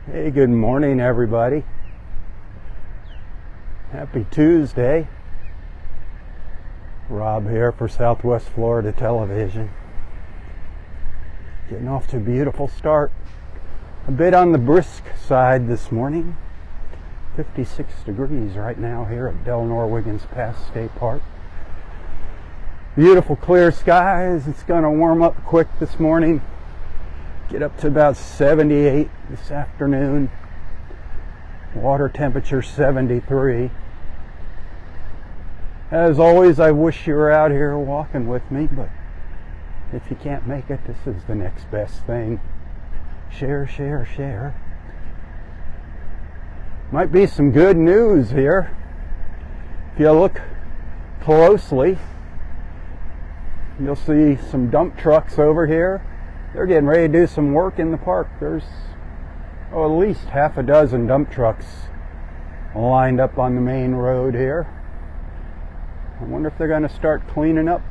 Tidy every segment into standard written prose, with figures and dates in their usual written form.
Hey, good morning, everybody. Happy Tuesday. Rob here for Southwest Florida Television. Getting off to a beautiful start. A bit on the brisk side this morning. 56 degrees right now here at Delnor-Wiggins Pass State Park. Beautiful clear skies. It's going to warm up quick this morning. Get up to about 78 this afternoon. Water temperature 73. As always, I wish you were out here walking with me, but if you can't make it, this is the next best thing. Share, share, share. Might be some good news here. If you look closely, you'll see some dump trucks over here. They're getting ready to do some work in the park. There's at least half a dozen dump trucks lined up on the main road here. I wonder if they're going to start cleaning up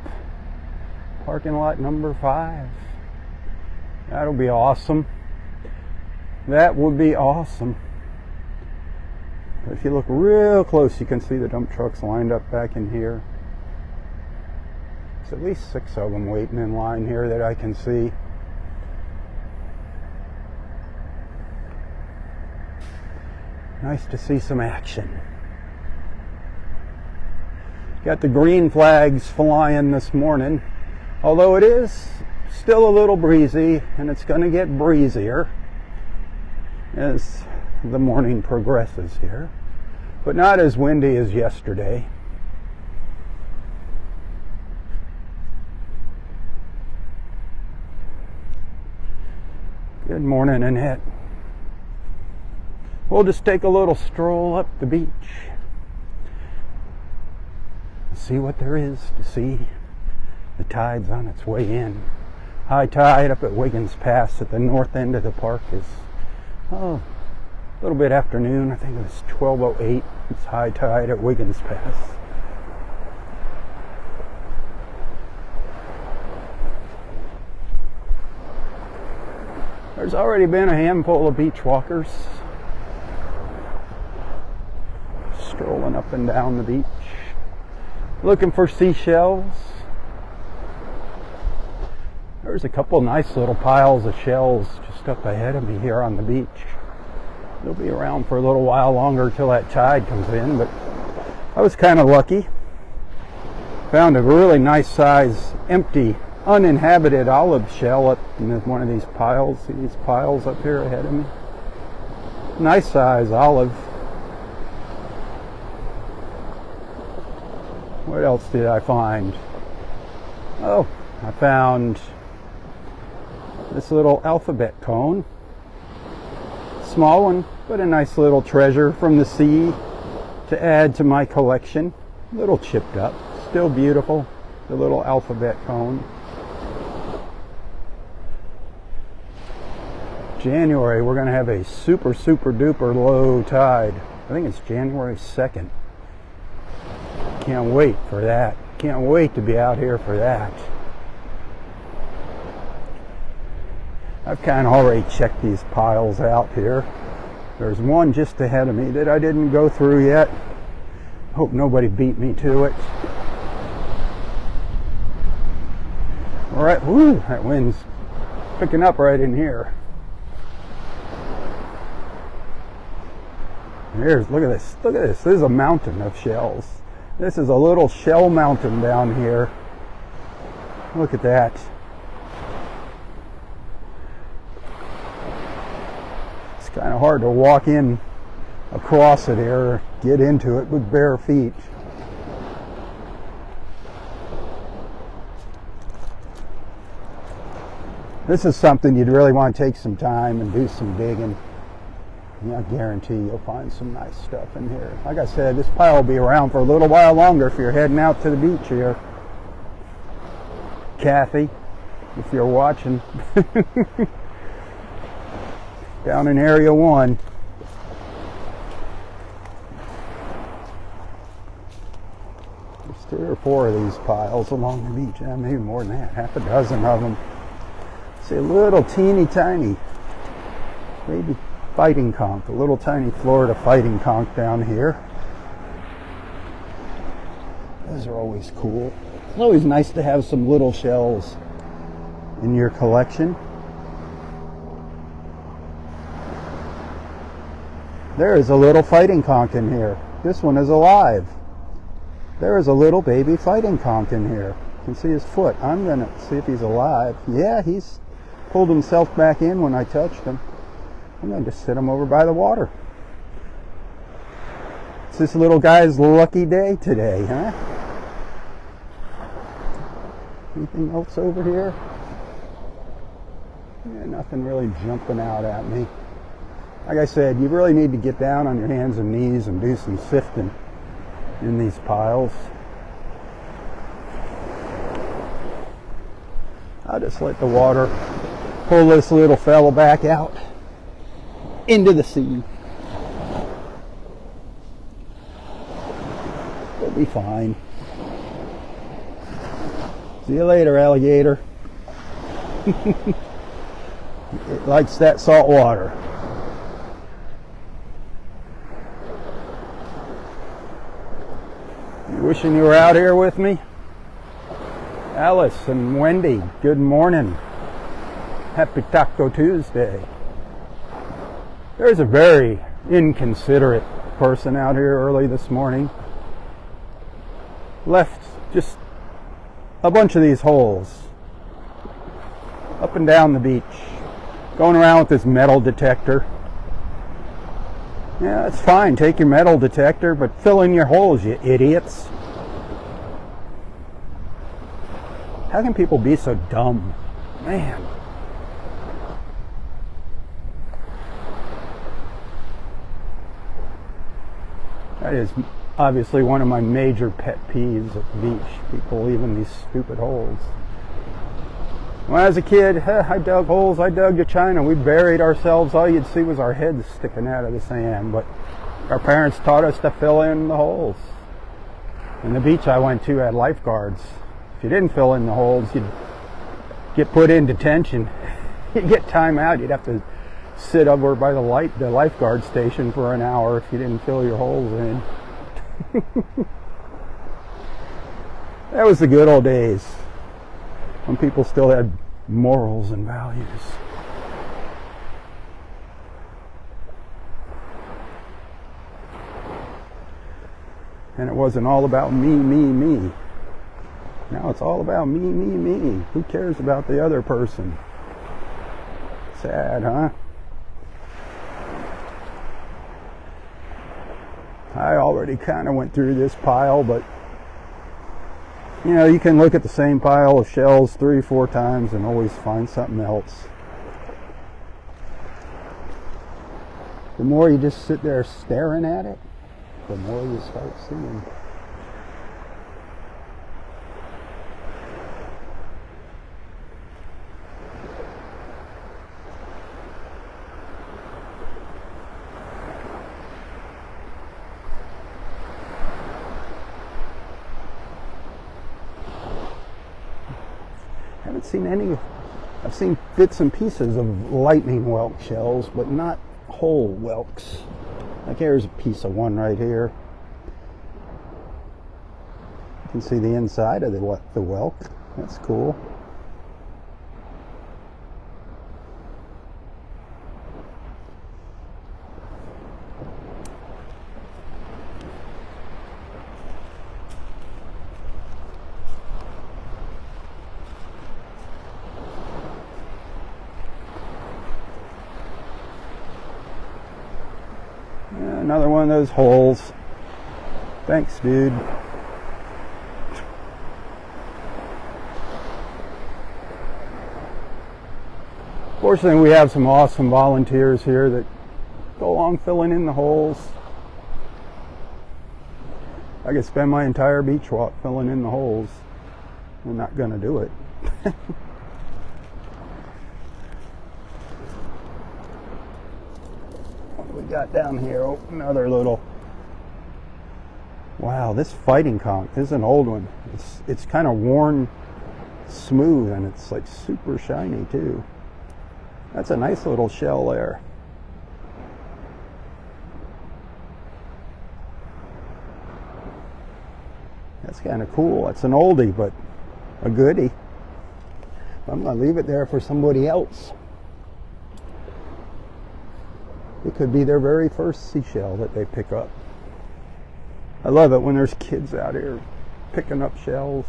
parking lot number 5. That'll be awesome. That would be awesome. If you look real close, you can see the dump trucks lined up back in here. There's at least 6 of them waiting in line here that I can see. Nice to see some action. Got the green flags flying this morning, although it is still a little breezy, and it's going to get breezier as the morning progresses here, but not as windy as yesterday. Good morning, Annette. We'll just take a little stroll up the beach. See what there is to see. The tide's on its way in. High tide up at Wiggins Pass at the north end of the park is a little bit afternoon. I think it was 12:08. It's high tide at Wiggins Pass. There's already been a handful of beach walkers strolling up and down the beach, looking for seashells. There's a couple nice little piles of shells just up ahead of me here on the beach. They'll be around for a little while longer till that tide comes in, but I was kind of lucky. Found a really nice size, empty, uninhabited olive shell up in one of these piles. See these piles up here ahead of me? Nice size olive. What else did I find? Oh, I found this little alphabet cone. Small one, but a nice little treasure from the sea to add to my collection. A little chipped up, still beautiful. The little alphabet cone. January, we're going to have a super duper low tide. I think it's January 2nd. Can't wait for that. Can't wait to be out here for that. I've kind of already checked these piles out here. There's one just ahead of me that I didn't go through yet. Hope nobody beat me to it. All right, whoo, that wind's picking up right in here. Look at this. Look at this. This is a mountain of shells. This is a little shell mountain down here. Look at that. It's kind of hard to walk in across it here, get into it with bare feet. This is something you'd really want to take some time and do some digging. I guarantee you'll find some nice stuff in here. Like I said, this pile will be around for a little while longer if you're heading out to the beach here. Kathy, if you're watching. Down in Area 1. There's 3 or 4 of these piles along the beach. Yeah, maybe more than that. Half a dozen of them. See a little teeny tiny, maybe fighting conch, a little tiny Florida fighting conch down here. Those are always cool. It's always nice to have some little shells in your collection. There is a little fighting conch in here. This one is alive. There is a little baby fighting conch in here. You can see his foot. I'm going to see if he's alive. Yeah, he's pulled himself back in when I touched him. I'm going to just sit him over by the water. It's this little guy's lucky day today, huh? Anything else over here? Yeah, nothing really jumping out at me. Like I said, you really need to get down on your hands and knees and do some sifting in these piles. I'll just let the water pull this little fella back out into the sea. We'll be fine. See you later, alligator. It likes that salt water. You wishing you were out here with me? Alice and Wendy, good morning. Happy Taco Tuesday. There's a very inconsiderate person out here early this morning. Left just a bunch of these holes up and down the beach, going around with this metal detector. Yeah, that's fine, take your metal detector, but fill in your holes, you idiots. How can people be so dumb? Man. That is obviously one of my major pet peeves at the beach. People leaving these stupid holes. When I was a kid, I dug holes, I dug to China. We buried ourselves. All you'd see was our heads sticking out of the sand. But our parents taught us to fill in the holes. And the beach I went to had lifeguards. If you didn't fill in the holes, you'd get put in detention. You'd get time out. You'd have to sit over by the lifeguard station for an hour if you didn't fill your holes in. That was the good old days when people still had morals and values. And it wasn't all about me, me, me. Now it's all about me, me, me. Who cares about the other person? Sad, huh? I already kind of went through this pile, but you know, you can look at the same pile of shells 3 or 4 times and always find something else. The more you just sit there staring at it, the more you start seeing. I've seen bits and pieces of lightning whelk shells, but not whole whelks. Like here's a piece of one right here. You can see the inside of the whelk. That's cool. Another one of those holes. Thanks, dude. Fortunately, we have some awesome volunteers here that go along filling in the holes. I could spend my entire beach walk filling in the holes. I'm not going to do it. We got down here, oh, another little, wow, this fighting conch, this is an old one. It's kind of worn smooth and it's like super shiny too. That's a nice little shell there. kind of cool. It's an oldie, but a goodie. I'm going to leave it there for somebody else. It could be their very first seashell that they pick up. I love it when there's kids out here picking up shells.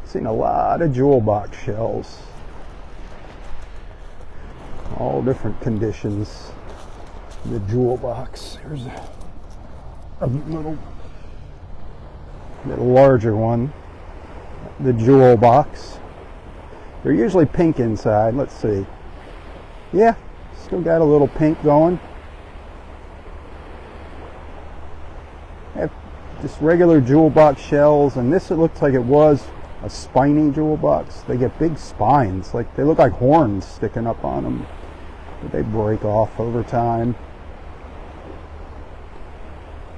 Seen a lot of jewel box shells. All different conditions. The jewel box. Here's a little larger one. The jewel box. They're usually pink inside. Let's see. Yeah, still got a little pink going. I have just regular jewel box shells, and this, it looks like it was a spiny jewel box. They get big spines, like they look like horns sticking up on them, but they break off over time.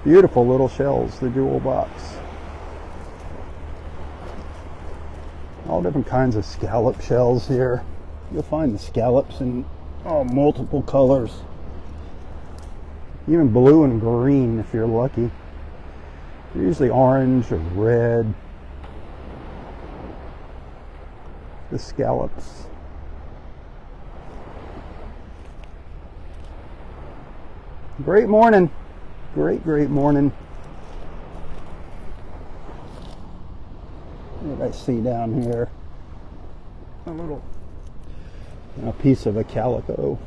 Beautiful little shells, the jewel box. All different kinds of scallop shells here. You'll find the scallops in multiple colors, even blue and green if you're lucky. They're usually orange or red. The scallops. Great morning. Great morning. What did I see down here? A piece of a calico.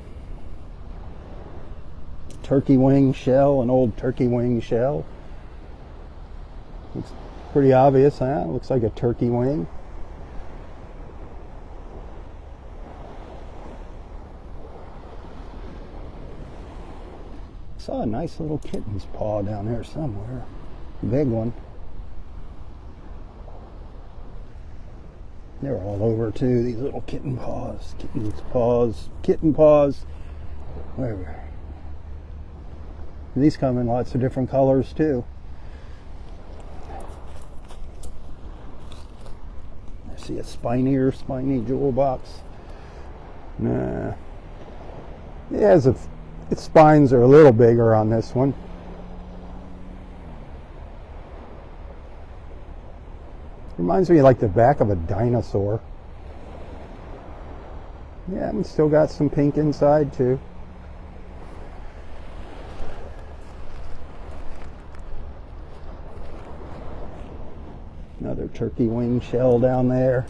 Turkey wing shell, an old turkey wing shell. Looks pretty obvious, huh? Looks like a turkey wing. Saw a nice little kitten's paw down there somewhere. Big one. They're all over too, these little kitten paws. Kitten paws. Where? These come in lots of different colors too. I see a spiny jewel box. Nah. Its spines are a little bigger on this one. Reminds me of like the back of a dinosaur. Yeah, and still got some pink inside too. Another turkey wing shell down there.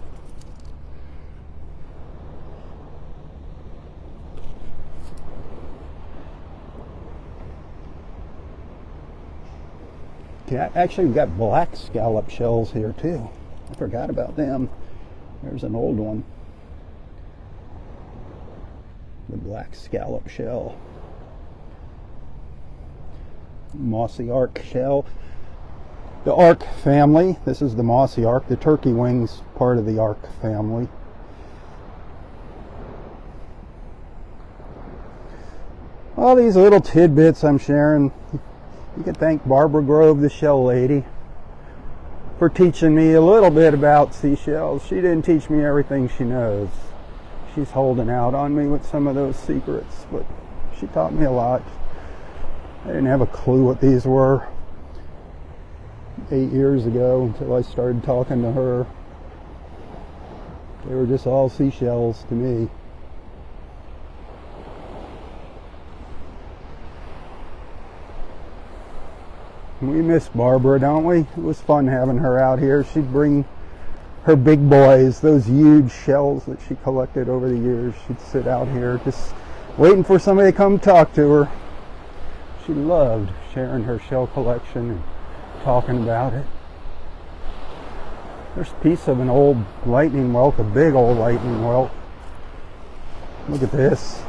Okay, actually, we've got black scallop shells here too. I forgot about them. There's an old one. The black scallop shell. Mossy arc shell. The arc family. This is the mossy arc. The turkey wings part of the arc family. All these little tidbits I'm sharing. You can thank Barbara Grove, the shell lady, for teaching me a little bit about seashells. She didn't teach me everything she knows. She's holding out on me with some of those secrets, but she taught me a lot. I didn't have a clue what these were 8 years ago until I started talking to her. They were just all seashells to me. We miss Barbara, don't we? It was fun having her out here. She'd bring her big boys, those huge shells that she collected over the years. She'd sit out here just waiting for somebody to come talk to her. She loved sharing her shell collection and talking about it. There's a piece of an old lightning whelk, a big old lightning whelk. Look at this.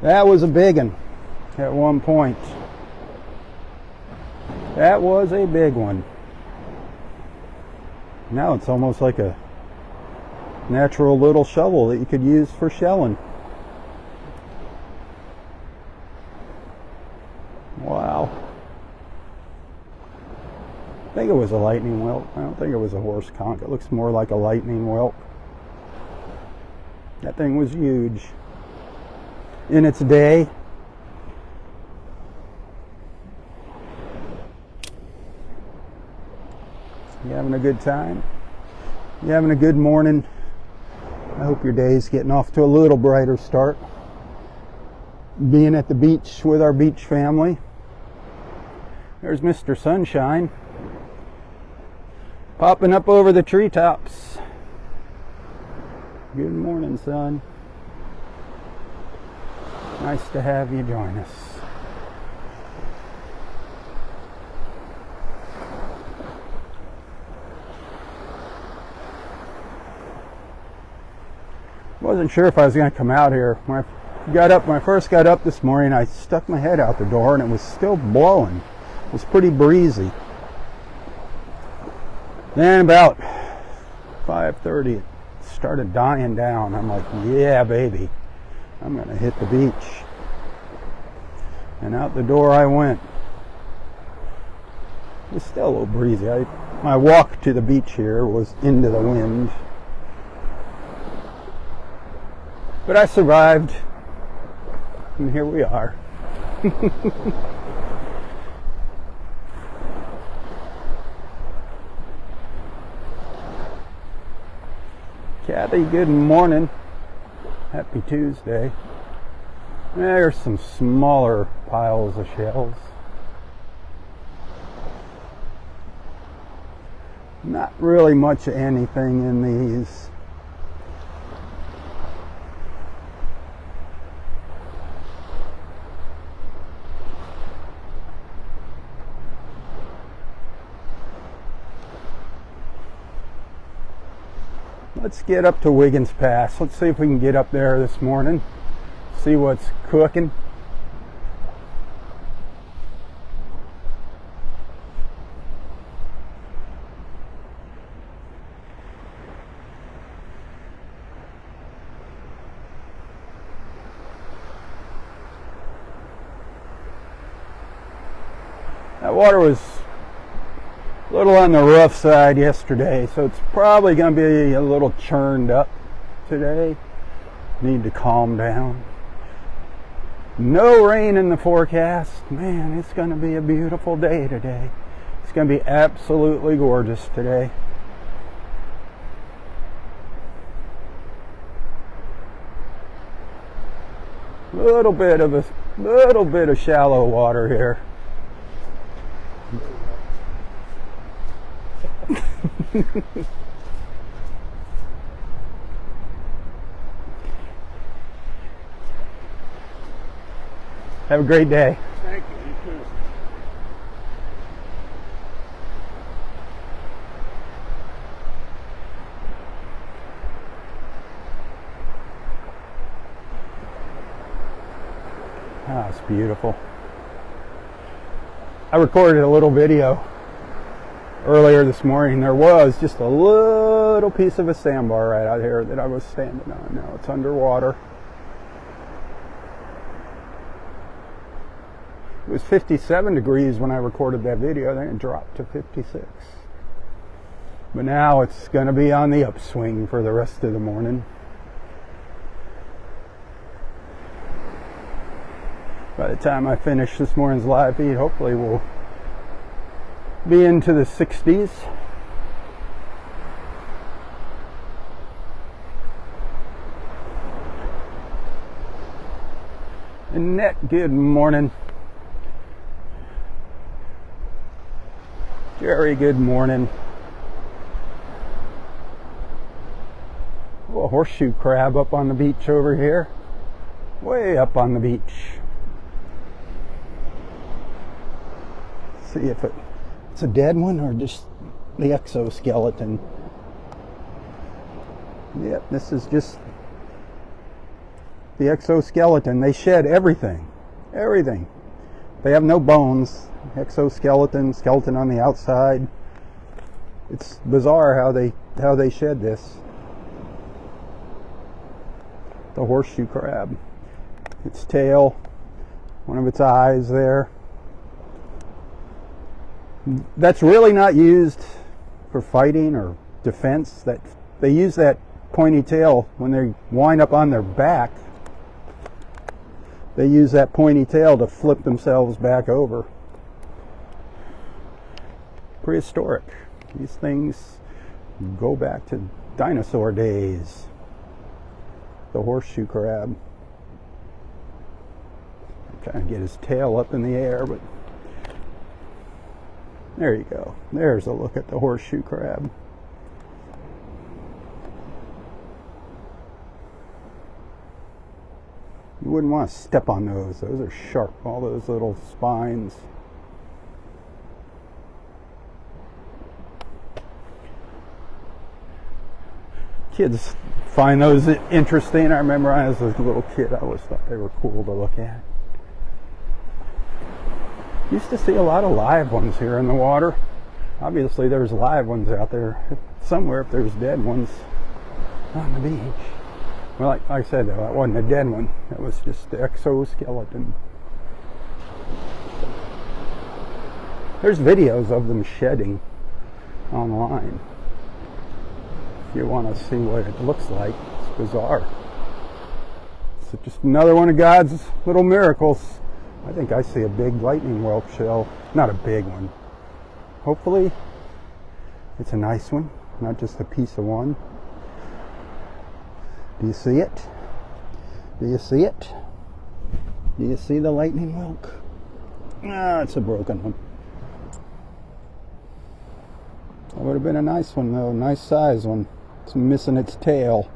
That was a big one. At one point. That was a big one. Now it's almost like a natural little shovel that you could use for shelling. Wow. I think it was a lightning whelk. I don't think it was a horse conch. It looks more like a lightning whelk. That thing was huge. in its day. You having a good time? You having a good morning? I hope your day's getting off to a little brighter start. Being at the beach with our beach family. There's Mr. Sunshine popping up over the treetops. Good morning, son. Nice to have you join us. Wasn't sure if I was going to come out here. When I first got up this morning, I stuck my head out the door and it was still blowing. It was pretty breezy. Then about 5:30, it started dying down. I'm like, yeah, baby, I'm going to hit the beach. And out the door I went. It was still a little breezy. My walk to the beach here was into the wind. But I survived, and here we are. Kathy, good morning. Happy Tuesday. There's some smaller piles of shells. Not really much of anything in these. Let's get up to Wiggins Pass. Let's see if we can get up there this morning. See what's cooking. That water was a little on the rough side yesterday, so it's probably going to be a little churned up today. Need to calm down. No rain in the forecast. Man, it's going to be a beautiful day today. It's going to be absolutely gorgeous today. Little bit of shallow water here. Have a great day. Thank you. You too. Ah, it's beautiful. I recorded a little video earlier this morning. There was just a little piece of a sandbar right out here that I was standing on. Now it's underwater. It was 57 degrees when I recorded that video, then it dropped to 56. But now it's going to be on the upswing for the rest of the morning. By the time I finish this morning's live feed, hopefully we'll be into the 60s. Annette, good morning. Jerry, good morning. Oh, a horseshoe crab up on the beach over here. Way up on the beach. See if it's a dead one or just the exoskeleton. Yep, this is just the exoskeleton. They shed everything. Everything. They have no bones. Exoskeleton, skeleton on the outside. It's bizarre how they shed this. The horseshoe crab. Its tail, one of its eyes there. That's really not used for fighting or defense. That they use that pointy tail when they wind up on their back they use that pointy tail to flip themselves back over. Prehistoric. These things go back to dinosaur days. The horseshoe crab. I'm trying to get his tail up in the air, but there you go. There's a look at the horseshoe crab. You wouldn't want to step on those. Those are sharp, all those little spines. Kids find those interesting. I remember I was a little kid, I always thought they were cool to look at. Used to see a lot of live ones here in the water. Obviously there's live ones out there somewhere if there's dead ones on the beach. Well, like I said, though, that wasn't a dead one. That was just the exoskeleton. There's videos of them shedding online. If you want to see what it looks like, it's bizarre. It's just another one of God's little miracles. I think I see a big lightning whelk shell. Not a big one. Hopefully, it's a nice one, not just a piece of one. Do you see it? Do you see it? Do you see the lightning whelk? Ah, it's a broken one. That would have been a nice one, though. Nice size one. It's missing its tail.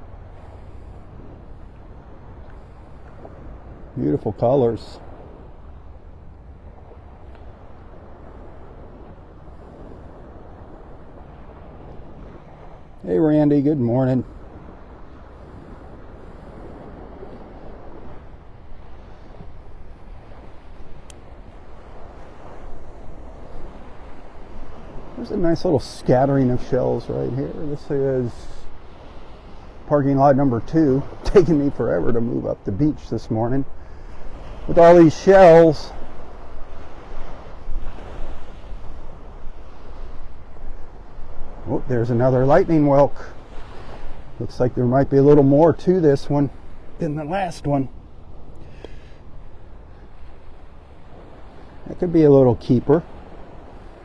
Beautiful colors. Hey, Randy. Good morning. There's a nice little scattering of shells right here. This is parking lot number 2. Taking me forever to move up the beach this morning with all these shells. Oh, there's another lightning whelk. Looks like there might be a little more to this one than the last one. That could be a little keeper.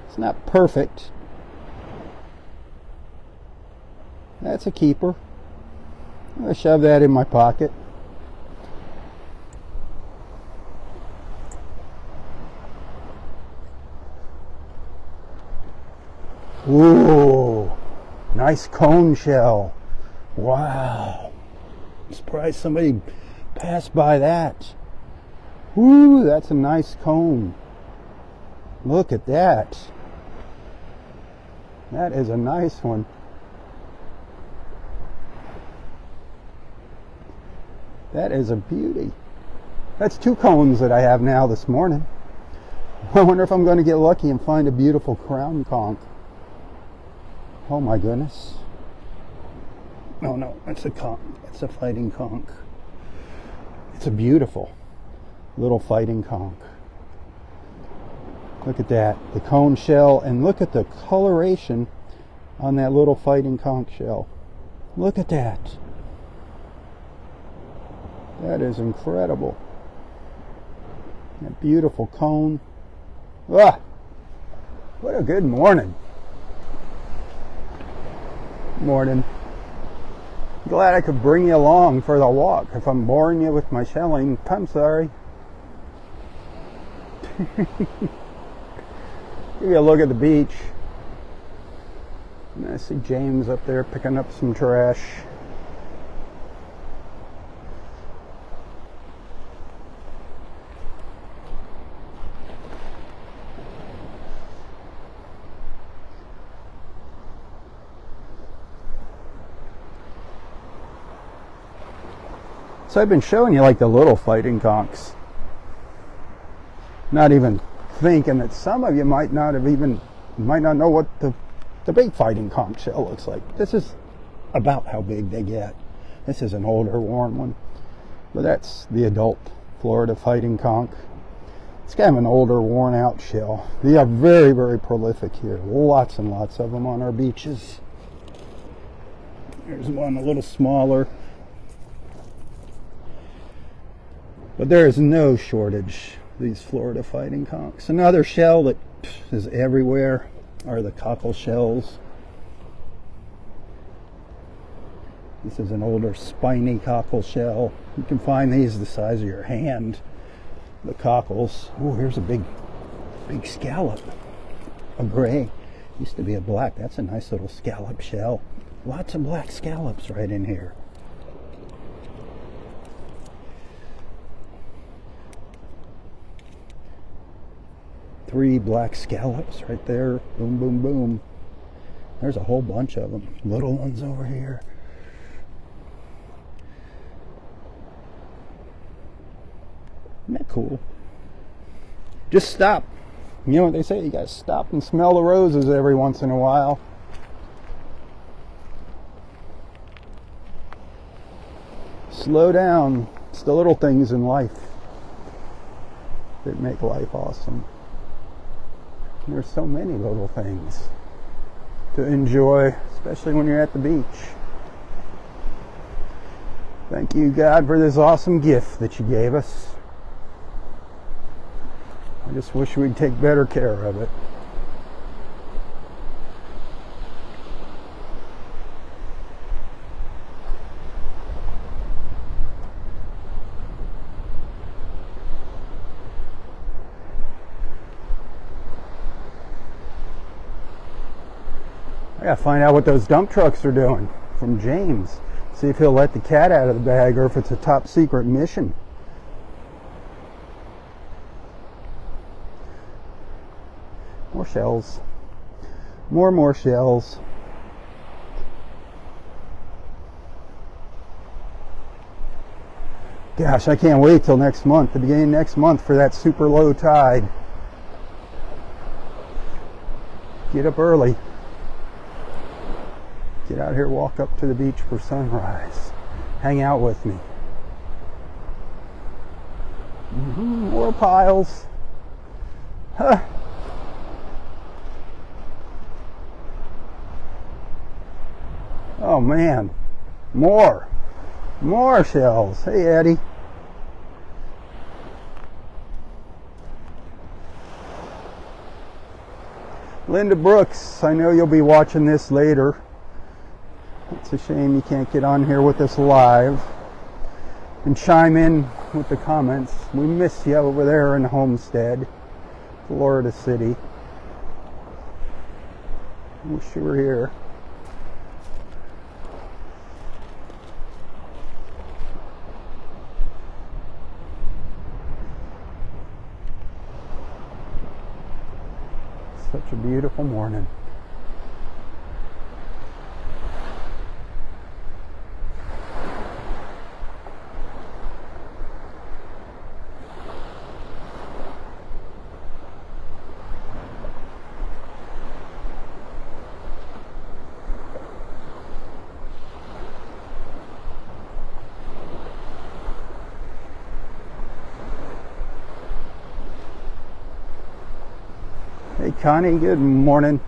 It's not perfect. That's a keeper. I'm going to shove that in my pocket. Ooh, nice cone shell. Wow. I'm surprised somebody passed by that. Ooh, that's a nice cone. Look at that. That is a nice one. That is a beauty. That's 2 cones that I have now this morning. I wonder if I'm going to get lucky and find a beautiful crown conch. Oh my goodness. Oh no, that's a conch. That's a fighting conch. It's a beautiful little fighting conch. Look at that, the cone shell, and look at the coloration on that little fighting conch shell. Look at that. That is incredible. That beautiful cone. Ah, what a good morning. Morning. Glad I could bring you along for the walk. If I'm boring you with my shelling, I'm sorry. Give you a look at the beach. And I see James up there picking up some trash. So I've been showing you like the little fighting conchs. Not even thinking that some of you might not know what the big fighting conch shell looks like. This is about how big they get. This is an older worn one, but that's the adult Florida fighting conch. It's kind of an older worn out shell. They are very, very prolific here. Lots and lots of them on our beaches. There's one a little smaller. But there is no shortage of these Florida fighting conchs. Another shell that is everywhere are the cockle shells. This is an older spiny cockle shell. You can find these the size of your hand. The cockles. Oh, here's a big scallop. A gray. Used to be a black. That's a nice little scallop shell. Lots of black scallops right in here. Three black scallops right there. Boom, boom, boom. There's a whole bunch of them. Little ones over here. Isn't that cool? Just stop. You know what they say? You gotta stop and smell the roses every once in a while. Slow down. It's the little things in life that make life awesome. There's so many little things to enjoy, especially when you're at the beach. Thank you, God, for this awesome gift that you gave us. I just wish we'd take better care of it. I gotta find out what those dump trucks are doing from James. See if he'll let the cat out of the bag or if it's a top secret mission. More shells. More shells. Gosh, I can't wait till next month, the beginning of next month, for that super low tide. Get up early. Get out here, walk up to the beach for sunrise. Hang out with me. More piles. Huh. Oh man, more shells. Hey Eddie. Linda Brooks, I know you'll be watching this later. It's a shame you can't get on here with us live and chime in with the comments. We miss you over there in Homestead, Florida City. Wish you were here. Such a beautiful morning. Hey Connie, good morning.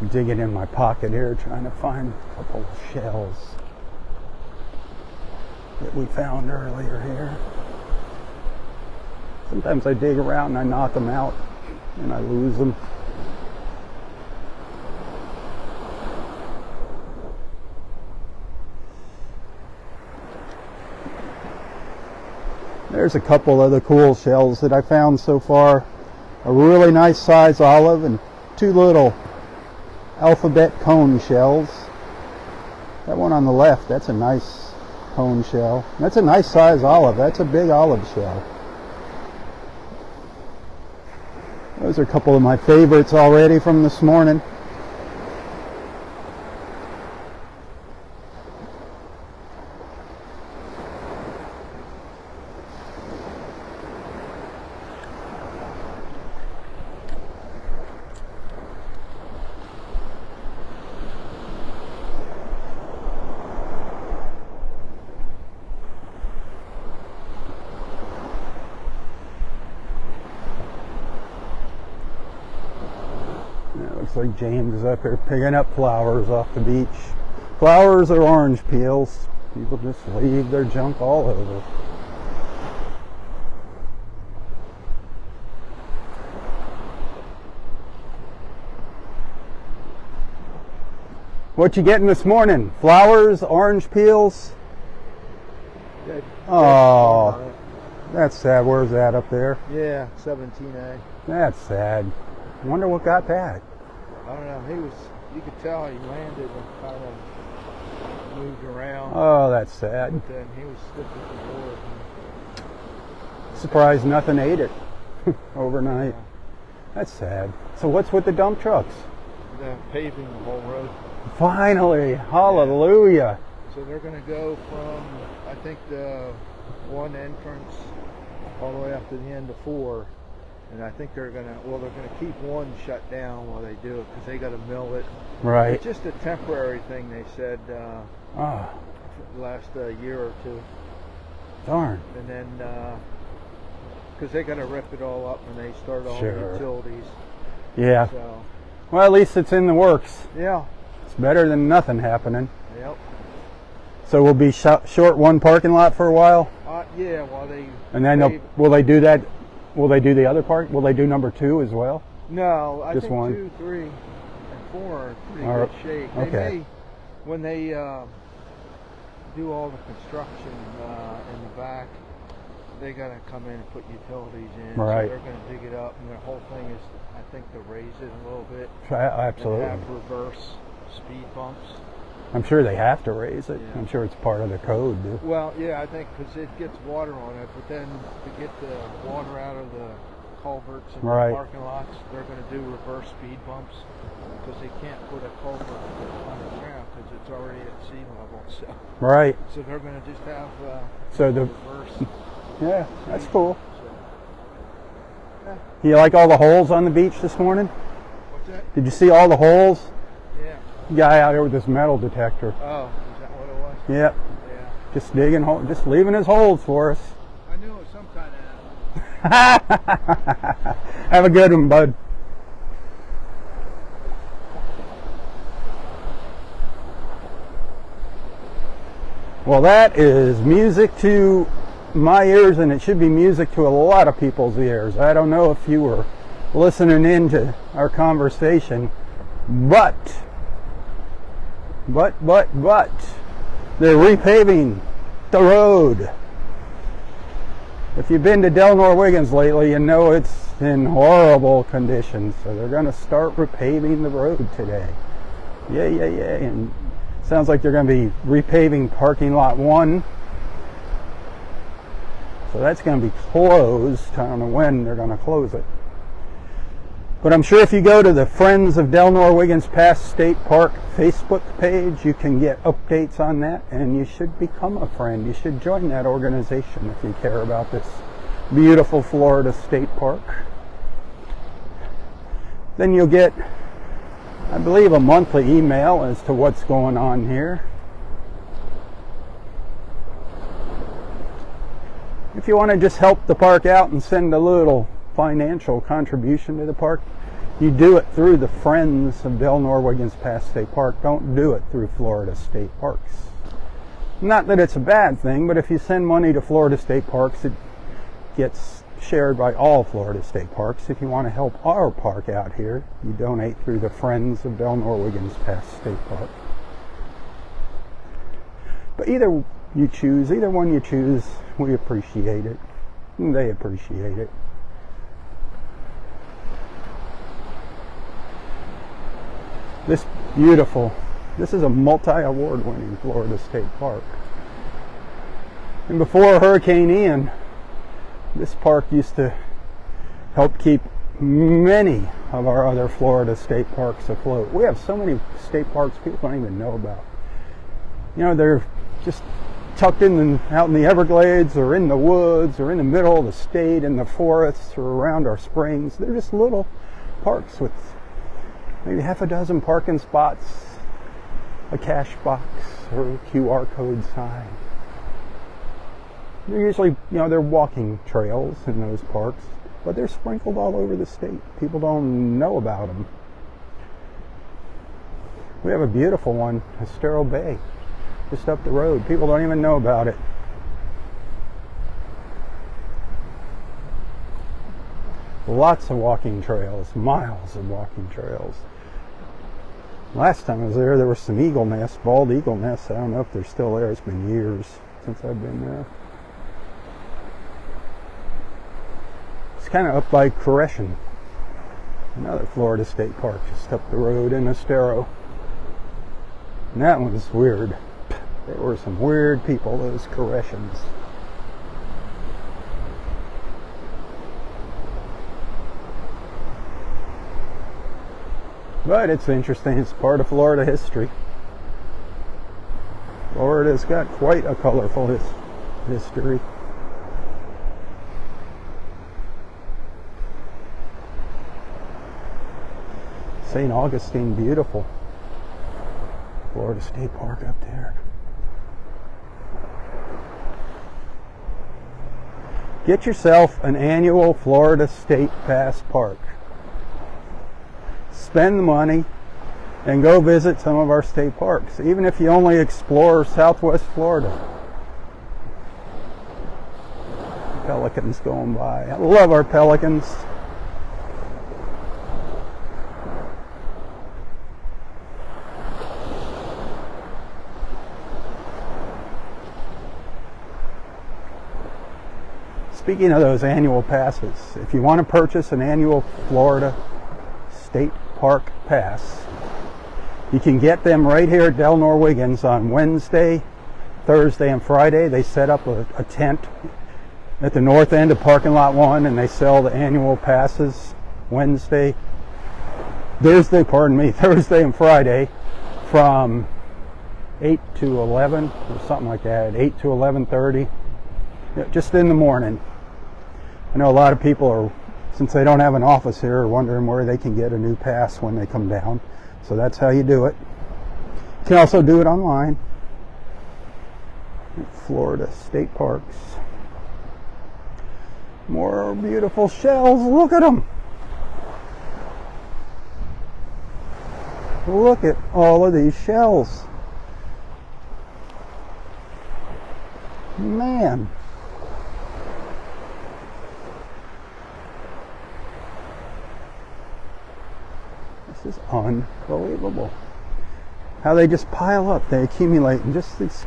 I'm digging in my pocket here trying to find a couple of shells that we found earlier here. Sometimes I dig around and I knock them out and I lose them. There's a couple of the cool shells that I found so far. A really nice size olive and two little alphabet cone shells. That one on the left, that's a nice cone shell. That's a nice size olive. That's a big olive shell. Those are a couple of my favorites already from this morning. like James is up here picking up flowers off the beach. Flowers or orange peels. People just leave their junk all over. What you getting this morning? Flowers, orange peels? Oh, that's sad. Where's that up there? Yeah, 17A. That's sad. I wonder what got that. I don't know. You could tell he landed and kind of moved around. Oh, that's sad. But then he was stiff at the board. Surprised nothing ate it overnight. Yeah. That's sad. So what's with the dump trucks? They're paving the whole road. Finally, hallelujah. So they're going to go from, I think, the one entrance all the way up to the end of 4. And I think they're going to keep one shut down while they do it because they got to mill it. Right. It's just a temporary thing, they said, last year or 2. Darn. And then, because they got to rip it all up when they start all the utilities. Yeah. So. Well, at least it's in the works. Yeah. It's better than nothing happening. Yep. So we'll be short one parking lot for a while? Yeah, while they... And then will they do that? Will they do the other part? Will they do number 2 as well? No, I just think one? 2, 3, and 4 are in pretty good shape. They may, when they do all the construction in the back, they got to come in and put utilities in. Right. So they're going to dig it up, and their whole thing is, I think, to raise it a little bit. Absolutely. And have reverse speed bumps. I'm sure they have to raise it. Yeah. I'm sure it's part of the code. Dude. Well, yeah, I think because it gets water on it, but then to get the water out of the culverts and the parking lots, they're going to do reverse speed bumps because they can't put a culvert underground because it's already at sea level. So. Right. So they're going to just have reverse. Yeah, that's cool. So, yeah. You like all the holes on the beach this morning? What's that? Did you see all the holes? Yeah. Guy out here with this metal detector. Oh, is that what it was? Yep. Yeah. Just digging holes, just leaving his holes for us. I knew it was some kind of animal. Have a good one, bud. Well, that is music to my ears, and it should be music to a lot of people's ears. I don't know if you were listening in to our conversation, but they're repaving the road. If you've been to Delnor-Wiggins lately, you know it's in horrible condition. So they're going to start repaving the road today. Yay. And sounds like they're going to be repaving parking lot 1. So that's going to be closed. I don't know when they're going to close it. But I'm sure if you go to the Friends of Delnor-Wiggins Pass State Park Facebook page, you can get updates on that, and you should become a friend. You should join that organization if you care about this beautiful Florida state park. Then you'll get, I believe, a monthly email as to what's going on here. If you want to just help the park out and send a little financial contribution to the park, you do it through the Friends of Delnor-Wiggins Pass State Park. Don't do it through Florida State Parks. Not that it's a bad thing, but if you send money to Florida State Parks, it gets shared by all Florida State Parks. If you want to help our park out here, you donate through the Friends of Delnor-Wiggins Pass State Park. But either one you choose, we appreciate it. And they appreciate it. This is a multi-award winning Florida State Park. And before Hurricane Ian, this park used to help keep many of our other Florida state parks afloat. We have so many state parks people don't even know about. You know, they're just tucked out in the Everglades or in the woods or in the middle of the state in the forests or around our springs. They're just little parks with maybe half a dozen parking spots, a cash box, or a QR code sign. They're usually, they're walking trails in those parks, but they're sprinkled all over the state. People don't know about them. We have a beautiful one, Estero Bay, just up the road. People don't even know about it. Lots of walking trails, miles of walking trails. Last time I was there, there were some eagle nests, bald eagle nests. I don't know if they're still there. It's been years since I've been there. It's kind of up by Koreshan, another Florida state park just up the road in Estero. And that one was weird. There were some weird people, those Koreshans. But it's interesting, it's part of Florida history. Florida's got quite a colorful history. St. Augustine, beautiful. Florida State Park up there. Get yourself an annual Florida State Pass Park. Spend the money and go visit some of our state parks, even if you only explore Southwest Florida. Pelicans going by. I love our pelicans. Speaking of those annual passes, if you want to purchase an annual Florida State Park Pass, you can get them right here at Delnor-Wiggins on Wednesday, Thursday, and Friday. They set up a tent at the north end of parking lot 1, and they sell the annual passes Thursday and Friday from 8 to 11 or something like that, 8 to 11:30, just in the morning. I know a lot of people are, since they don't have an office here, are wondering where they can get a new pass when they come down. So that's how you do it. You can also do it online. Florida State Parks. More beautiful shells. Look at them. Look at all of these shells. Man. This is unbelievable. How they just pile up. They accumulate in just these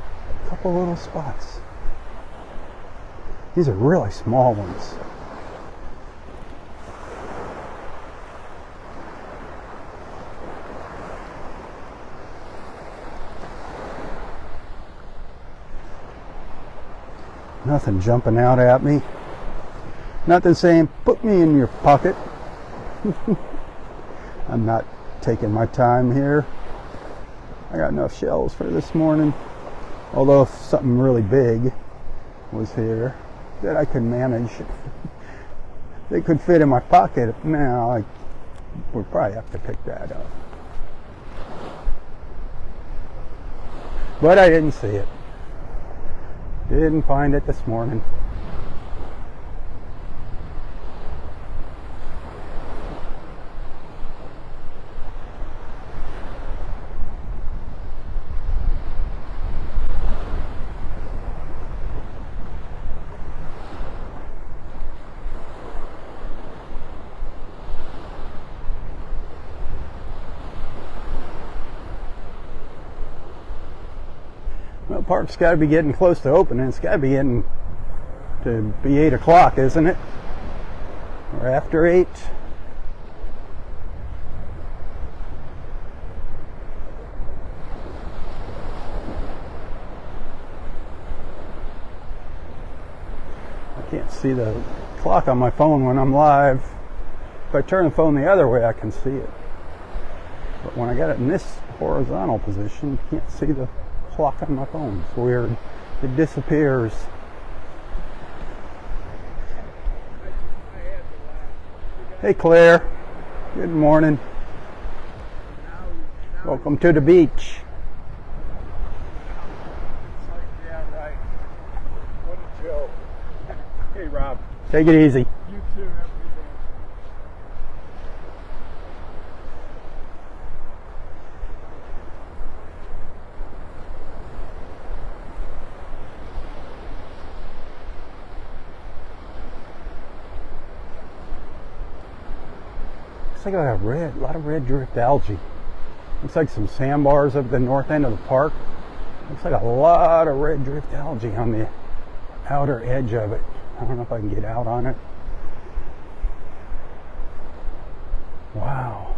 couple little spots. These are really small ones. Nothing jumping out at me. Nothing saying, put me in your pocket. I'm not taking my time here. I got enough shells for this morning. Although if something really big was here that I could manage, they could fit in my pocket. Now I would probably have to pick that up. But I didn't see it. Didn't find it this morning. Well, the park's got to be getting close to opening. It's got to be getting to be 8 o'clock, isn't it? Or after 8. I can't see the clock on my phone when I'm live. If I turn the phone the other way, I can see it. But when I got it in this horizontal position, you can't see the clock on my phone. It's weird. It disappears. Hey Claire, good morning. Welcome to the beach. Yeah, right. What a joke. Hey Rob. Take it easy. You too. Have a good day. Looks like a lot of red drift algae. Looks like some sandbars up at the north end of the park. Looks like a lot of red drift algae on the outer edge of it. I don't know if I can get out on it. Wow.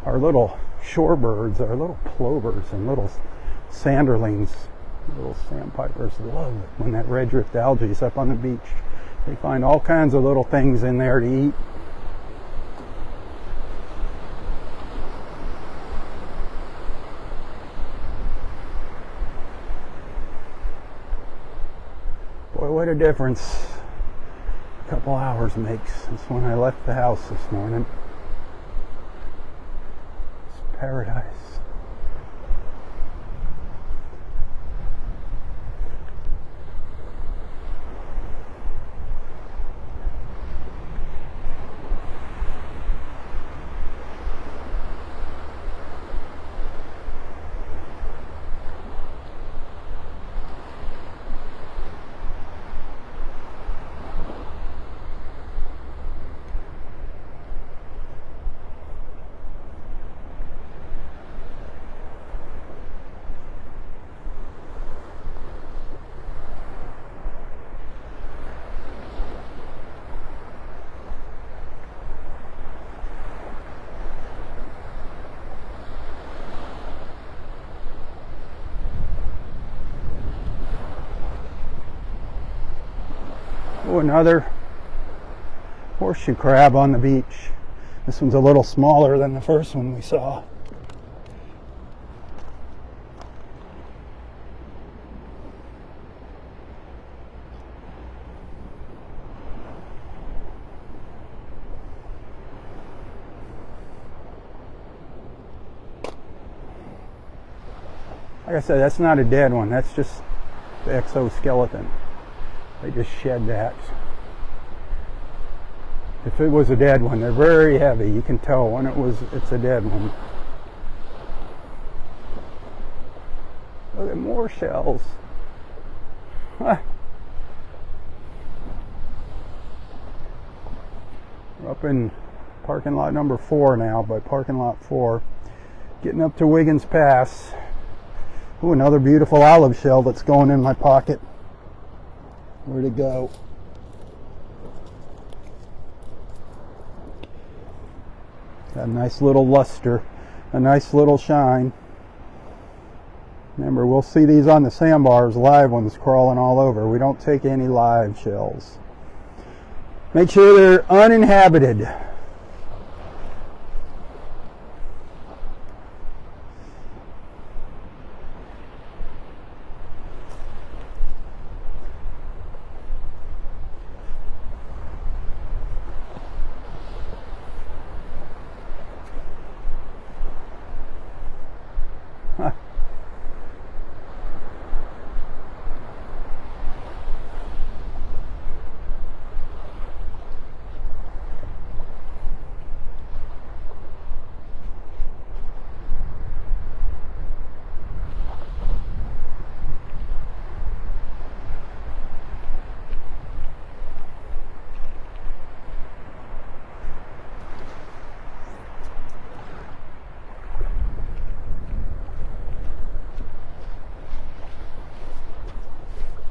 Our little shorebirds, our little plovers and little sanderlings, little sandpipers love it when that red drift algae is up on the beach. They find all kinds of little things in there to eat. Boy, what a difference a couple hours makes. That's when I left the house this morning. It's paradise. Oh, another horseshoe crab on the beach. This one's a little smaller than the first one we saw. Like I said, that's not a dead one. That's just the exoskeleton. They just shed that. If it was a dead one, they're very heavy. You can tell when it's a dead one. Look at more shells. We're up in parking lot number 4 now, by parking lot 4. Getting up to Wiggins Pass. Ooh, another beautiful olive shell that's going in my pocket. Where'd it go? Got a nice little luster, a nice little shine. Remember, we'll see these on the sandbars, live ones crawling all over. We don't take any live shells. Make sure they're uninhabited.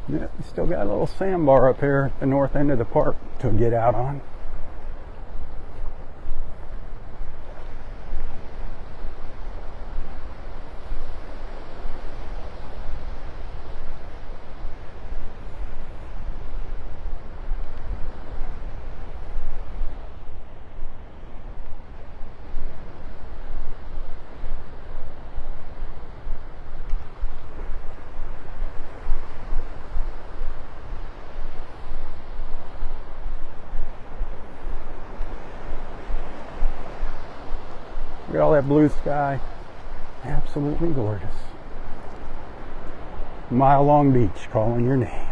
Yeah, we still got a little sandbar up here at the north end of the park to get out on. Look at all that blue sky. Absolutely gorgeous. Mile Long Beach calling your name.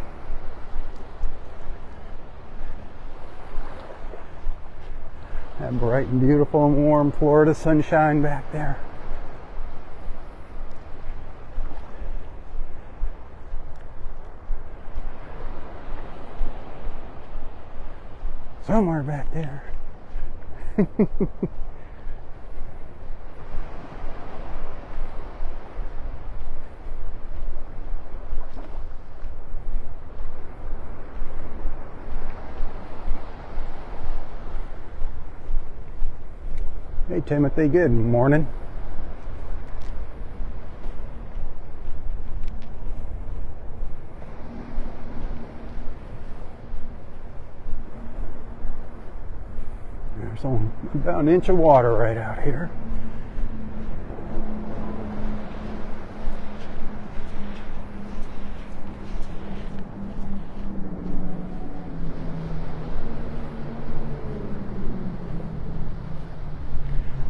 That bright and beautiful and warm Florida sunshine back there. Somewhere back there. Hey Timothy, good morning. There's only about an inch of water right out here.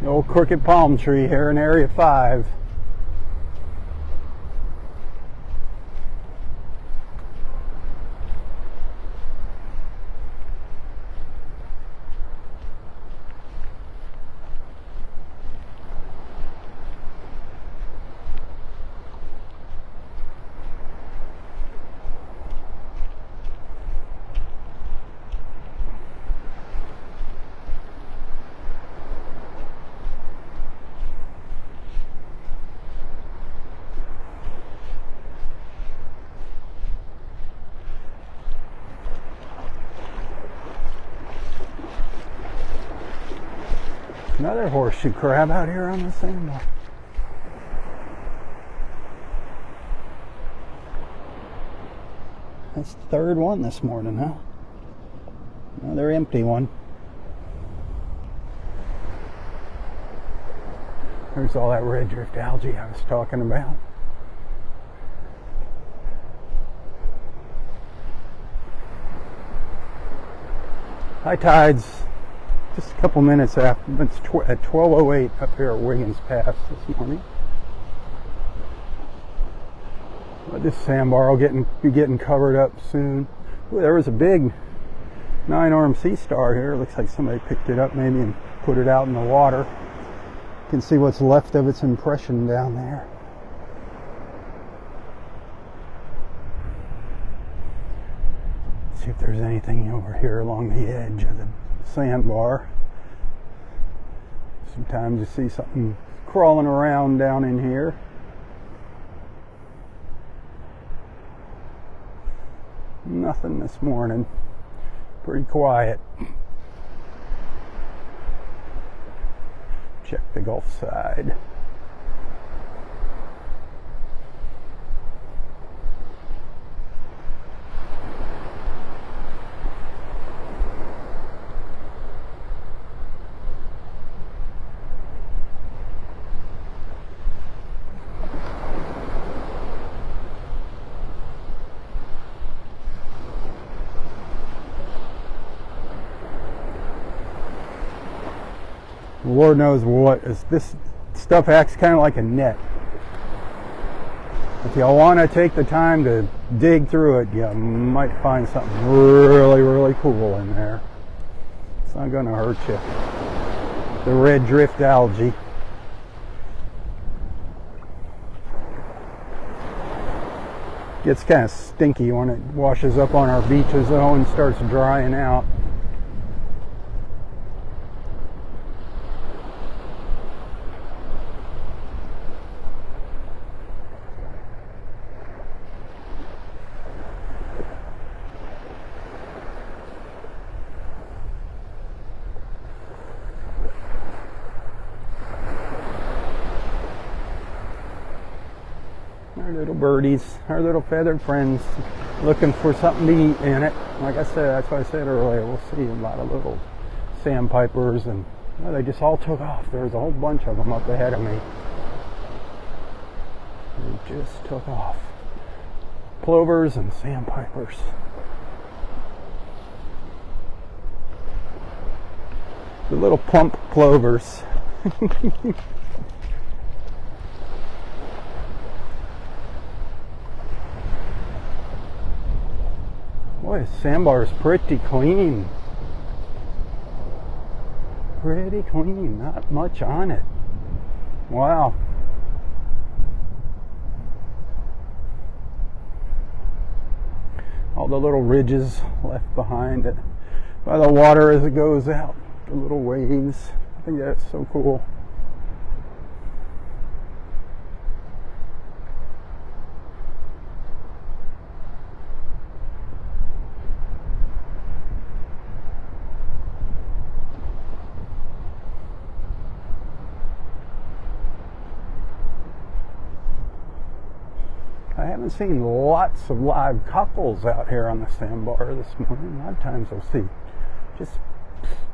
The old crooked palm tree here in Area 5. Another horseshoe crab out here on the sandbar. That's the third one this morning, huh? Another empty one. There's all that red drift algae I was talking about. High tides. Just a couple minutes after, it's at 12:08 up here at Wiggins Pass this morning. But this sandbar will be getting covered up soon. Ooh, there was a big 9-armed sea star here. It looks like somebody picked it up maybe and put it out in the water. You can see what's left of its impression down there. See if there's anything over here along the edge of the sandbar. Sometimes you see something crawling around down in here. Nothing this morning. Pretty quiet. Check the Gulf side. Lord knows what is this stuff acts kind of like a net. If y'all want to take the time to dig through it, you might find something really cool in there. It's not going to hurt you. The red drift algae. Gets kind of stinky when it washes up on our beaches though and starts drying out. Our little birdies, our little feathered friends, looking for something to eat in it. Like I said, that's what I said earlier, we'll see a lot of little sandpipers, and well, they just all took off. There was a whole bunch of them up ahead of me. They just took off. Plovers and sandpipers. The little plump plovers. Boy, this sandbar is pretty clean. Pretty clean, not much on it. Wow. All the little ridges left behind it by the water as it goes out. The little waves. I think that's so cool. I haven't seen lots of live cockles out here on the sandbar this morning. A lot of times I'll see just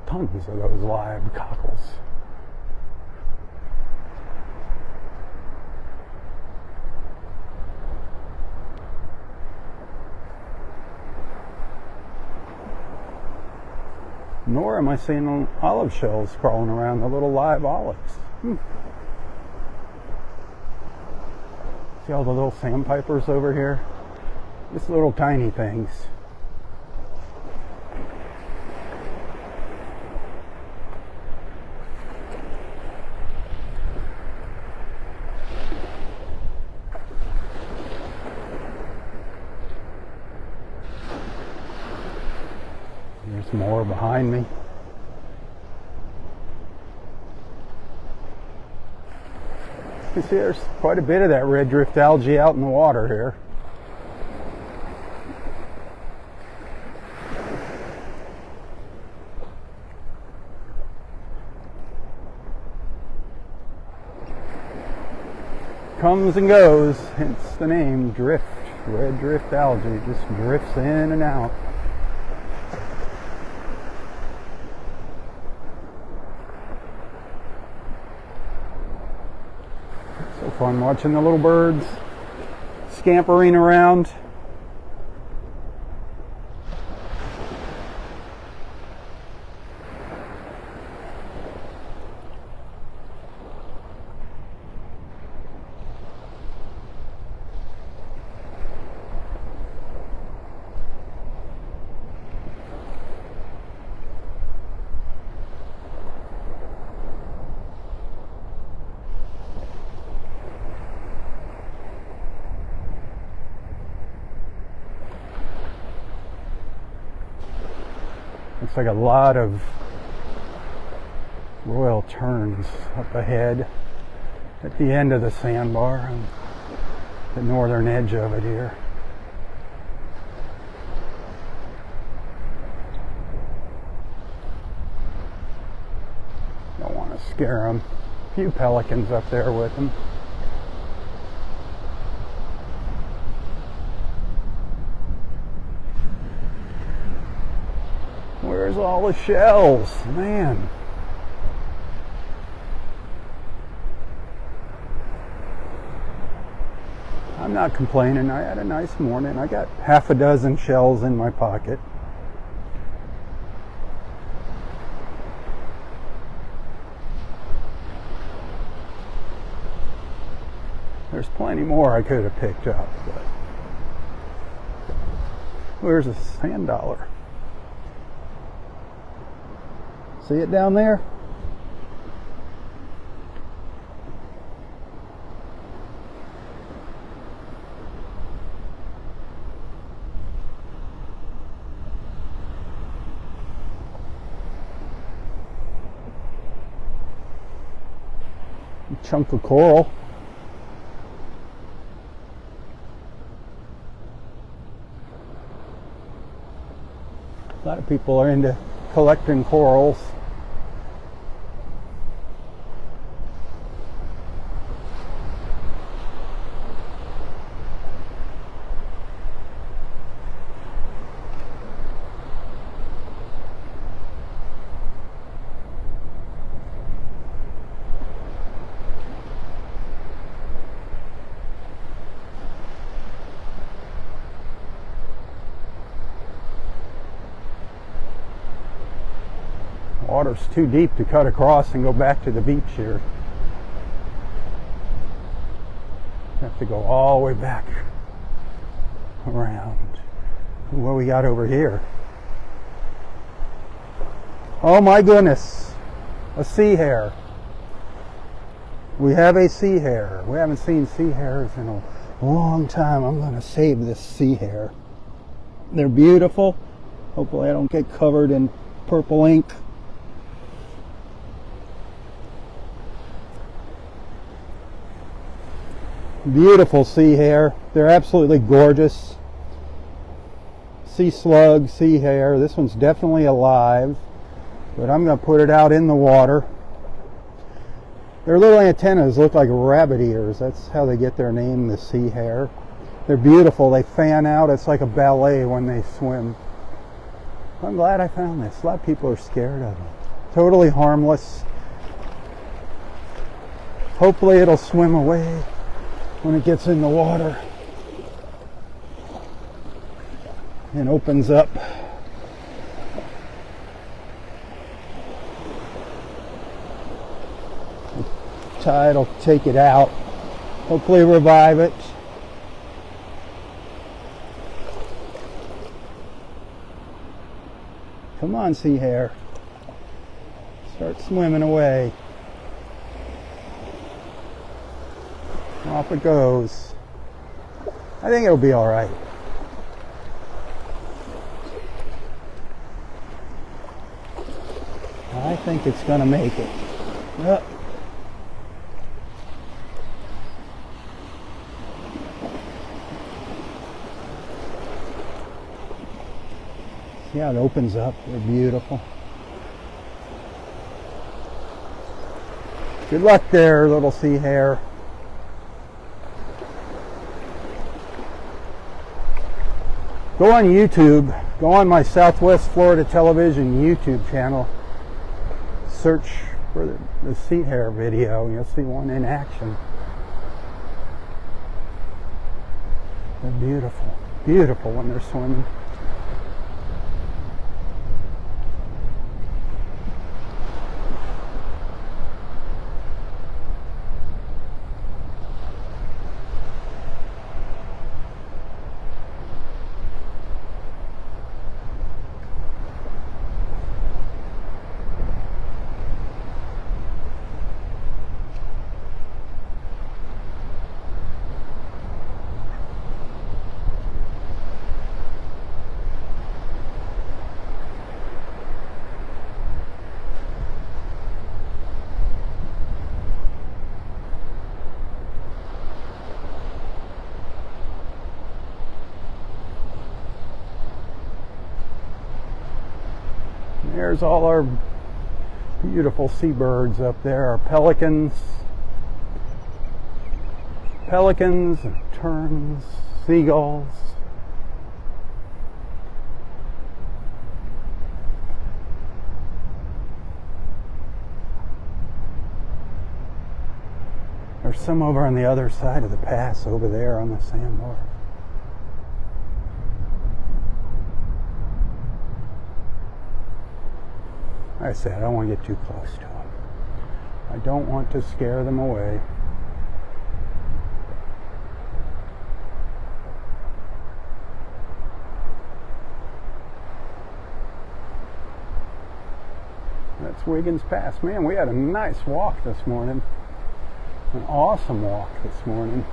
tons of those live cockles. Nor am I seeing olive shells crawling around, the little live olives. See all the little sandpipers over here? Just little tiny things. There's more behind me. You can see there's quite a bit of that red drift algae out in the water here. Comes and goes, hence the name drift. Red drift algae just drifts in and out. So fun watching the little birds scampering around. Looks like a lot of royal terns up ahead at the end of the sandbar on the northern edge of it here. Don't want to scare them. A few pelicans up there with them. Where's all the shells? Man. I'm not complaining. I had a nice morning. I got half a dozen shells in my pocket. There's plenty more I could have picked up, but where's a sand dollar? See it down there? A chunk of coral. A lot of people are into collecting corals. Water's too deep to cut across and go back to the beach here. Have to go all the way back around. What we got over here? Oh my goodness, a sea hare. We have a sea hare. We haven't seen sea hares in a long time. I'm going to save this sea hare. They're beautiful. Hopefully I don't get covered in purple ink. Beautiful sea hare. They're absolutely gorgeous. Sea slug, sea hare. This one's definitely alive, but I'm going to put it out in the water. Their little antennas look like rabbit ears. That's how they get their name, the sea hare. They're beautiful. They fan out. It's like a ballet when they swim. I'm glad I found this. A lot of people are scared of them. Totally harmless. Hopefully it'll swim away when it gets in the water and opens up. The tide will take it out. Hopefully revive it. Come on, sea hare. Start swimming away. Off it goes. I think it'll be all right. I think it's going to make it. Yep. See how it opens up? They're beautiful. Good luck there, little sea hare. Go on YouTube. Go on my Southwest Florida Television YouTube channel. Search for the sea hare video. You'll see one in action. They're beautiful. Beautiful when they're swimming. There's all our beautiful seabirds up there, our pelicans. Pelicans, and terns, seagulls. There's some over on the other side of the pass over there on the sandbar. Like I said, I don't want to get too close to them. I don't want to scare them away. That's Wiggins Pass. Man, we had a nice walk this morning. An awesome walk this morning.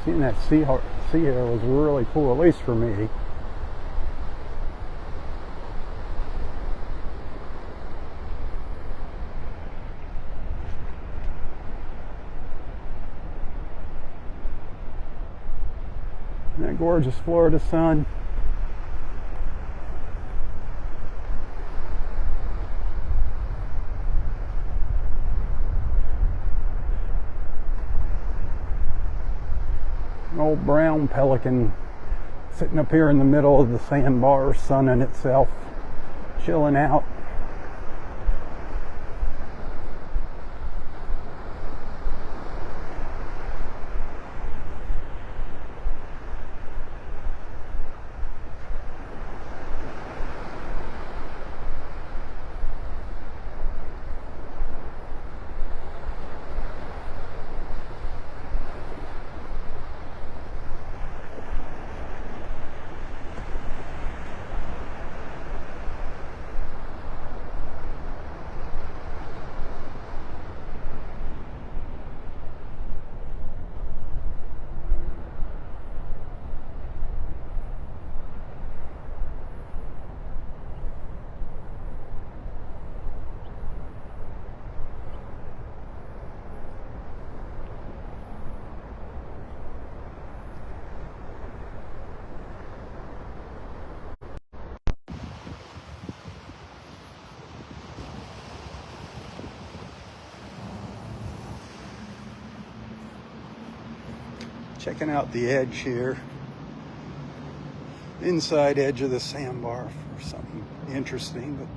Seeing that sea hare was really cool, at least for me. Isn't that gorgeous Florida sun? An old brown pelican sitting up here in the middle of the sandbar, sunning itself, chilling out. Checking out the edge here. Inside edge of the sandbar for something interesting.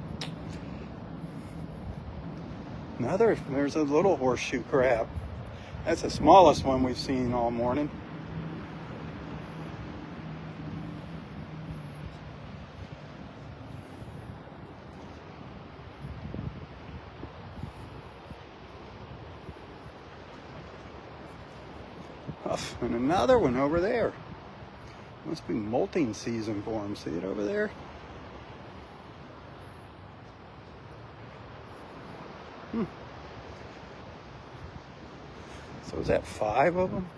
But there's a little horseshoe crab. That's the smallest one we've seen all morning. And another one over there. Must be molting season for them. See it over there? So is that 5 of them?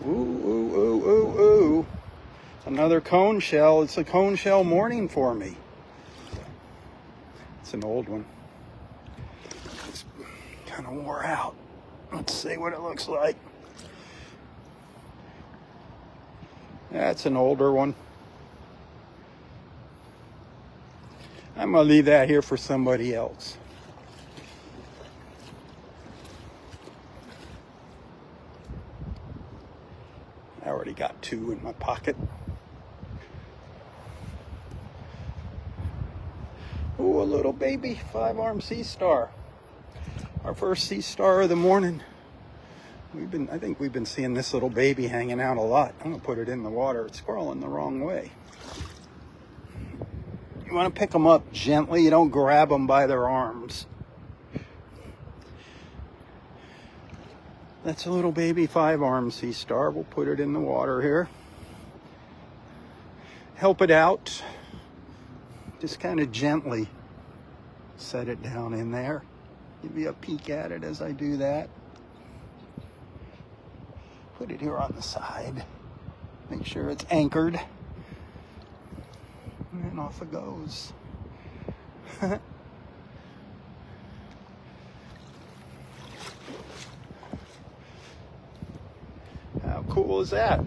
Ooh, ooh, ooh, ooh, ooh. Another cone shell. It's a cone shell morning for me. It's an old one. It's kind of wore out. Let's see what it looks like. That's an older one. I'm going to leave that here for somebody else. I already got 2 in my pocket. Ooh, a little baby 5-armed sea star. Our first sea star of the morning. I think we've been seeing this little baby hanging out a lot. I'm gonna put it in the water. It's crawling the wrong way. You want to pick them up gently. You don't grab them by their arms. That's a little baby 5-armed sea star. We'll put it in the water here. Help it out. Just kind of gently set it down in there. Give you a peek at it as I do that. Put it here on the side. Make sure it's anchored. And then off it goes. How cool is that?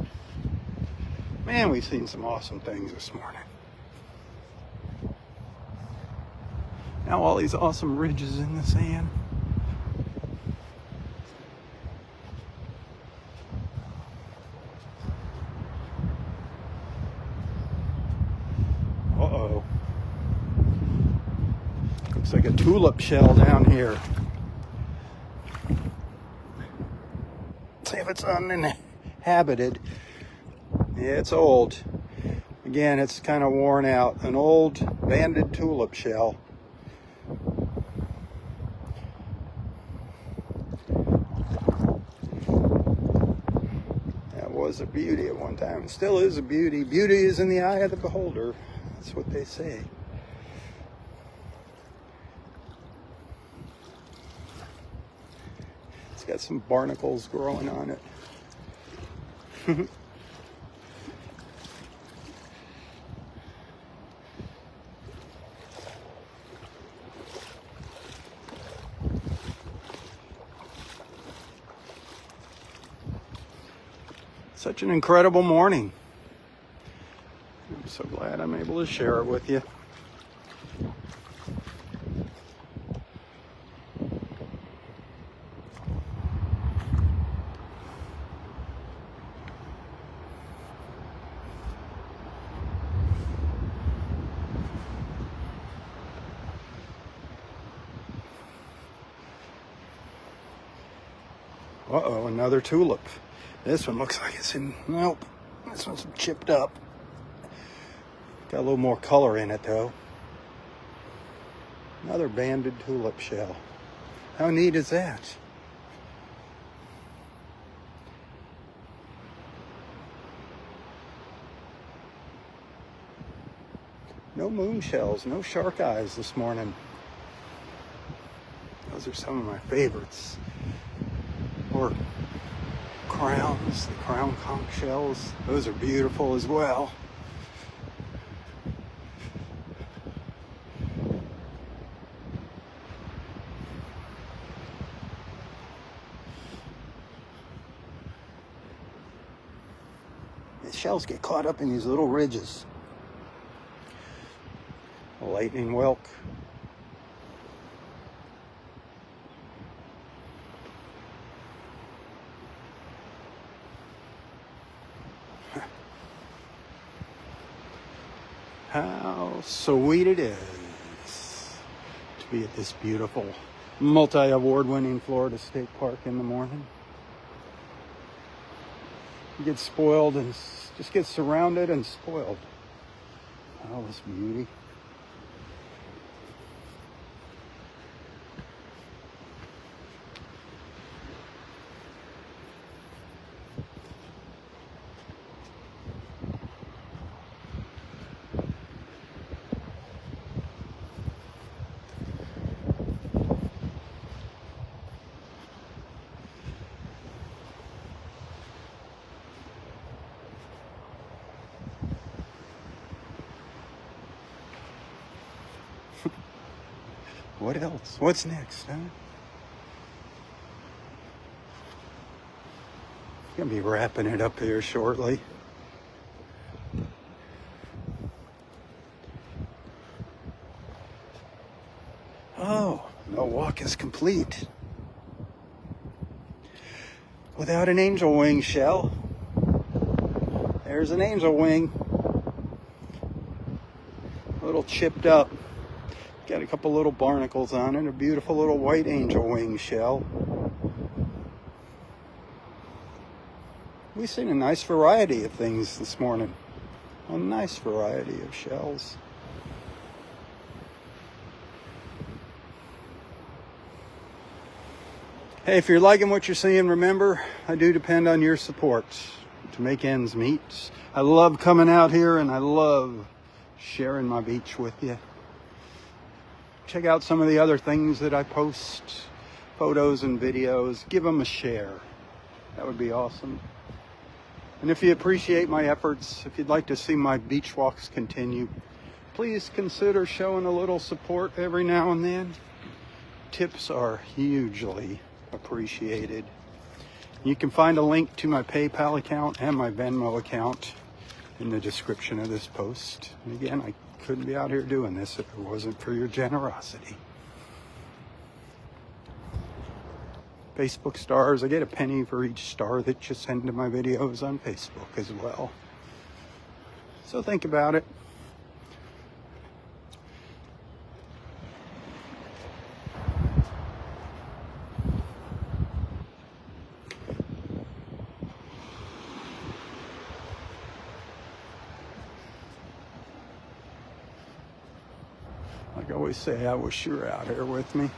Man, we've seen some awesome things this morning. Now all these awesome ridges in the sand. Uh-oh. Looks like a tulip shell down here. See if it's uninhabited. Yeah, it's old. Again, it's kind of worn out. An old banded tulip shell. That was a beauty at one time. It still is a beauty. Beauty is in the eye of the beholder. That's what they say. It's got some barnacles growing on it. Such an incredible morning. I'm so glad I'm able to share it with you. Uh-oh, another tulip. This one looks like it's in, nope, this one's chipped up. Got a little more color in it though. Another banded tulip shell. How neat is that? No moon shells, no shark eyes this morning. Those are some of my favorites. Or crowns, the crown conch shells. Those are beautiful as well. The shells get caught up in these little ridges. A lightning whelk. sweet it is to be at this beautiful multi-award winning Florida State Park in the morning. You get spoiled and just get surrounded and spoiled. All this beauty. What else? What's next, huh? Gonna be wrapping it up here shortly. Oh, the walk is complete. Without an angel wing shell. There's an angel wing. A little chipped up. Got a couple little barnacles on it, a beautiful little white angel wing shell. We've seen a nice variety of things this morning. A nice variety of shells. Hey, if you're liking what you're seeing, remember, I do depend on your support to make ends meet. I love coming out here and I love sharing my beach with you. Check out some of the other things that I post, photos and videos. Give them a share. That would be awesome. And if you appreciate my efforts, if you'd like to see my beach walks continue, please consider showing a little support every now and then. Tips are hugely appreciated. You can find a link to my PayPal account and my Venmo account in the description of this post. And again, I couldn't be out here doing this if it wasn't for your generosity. Facebook stars, I get a penny for each star that you send to my videos on Facebook as well. So think about it. Like I always say, I wish you were out here with me.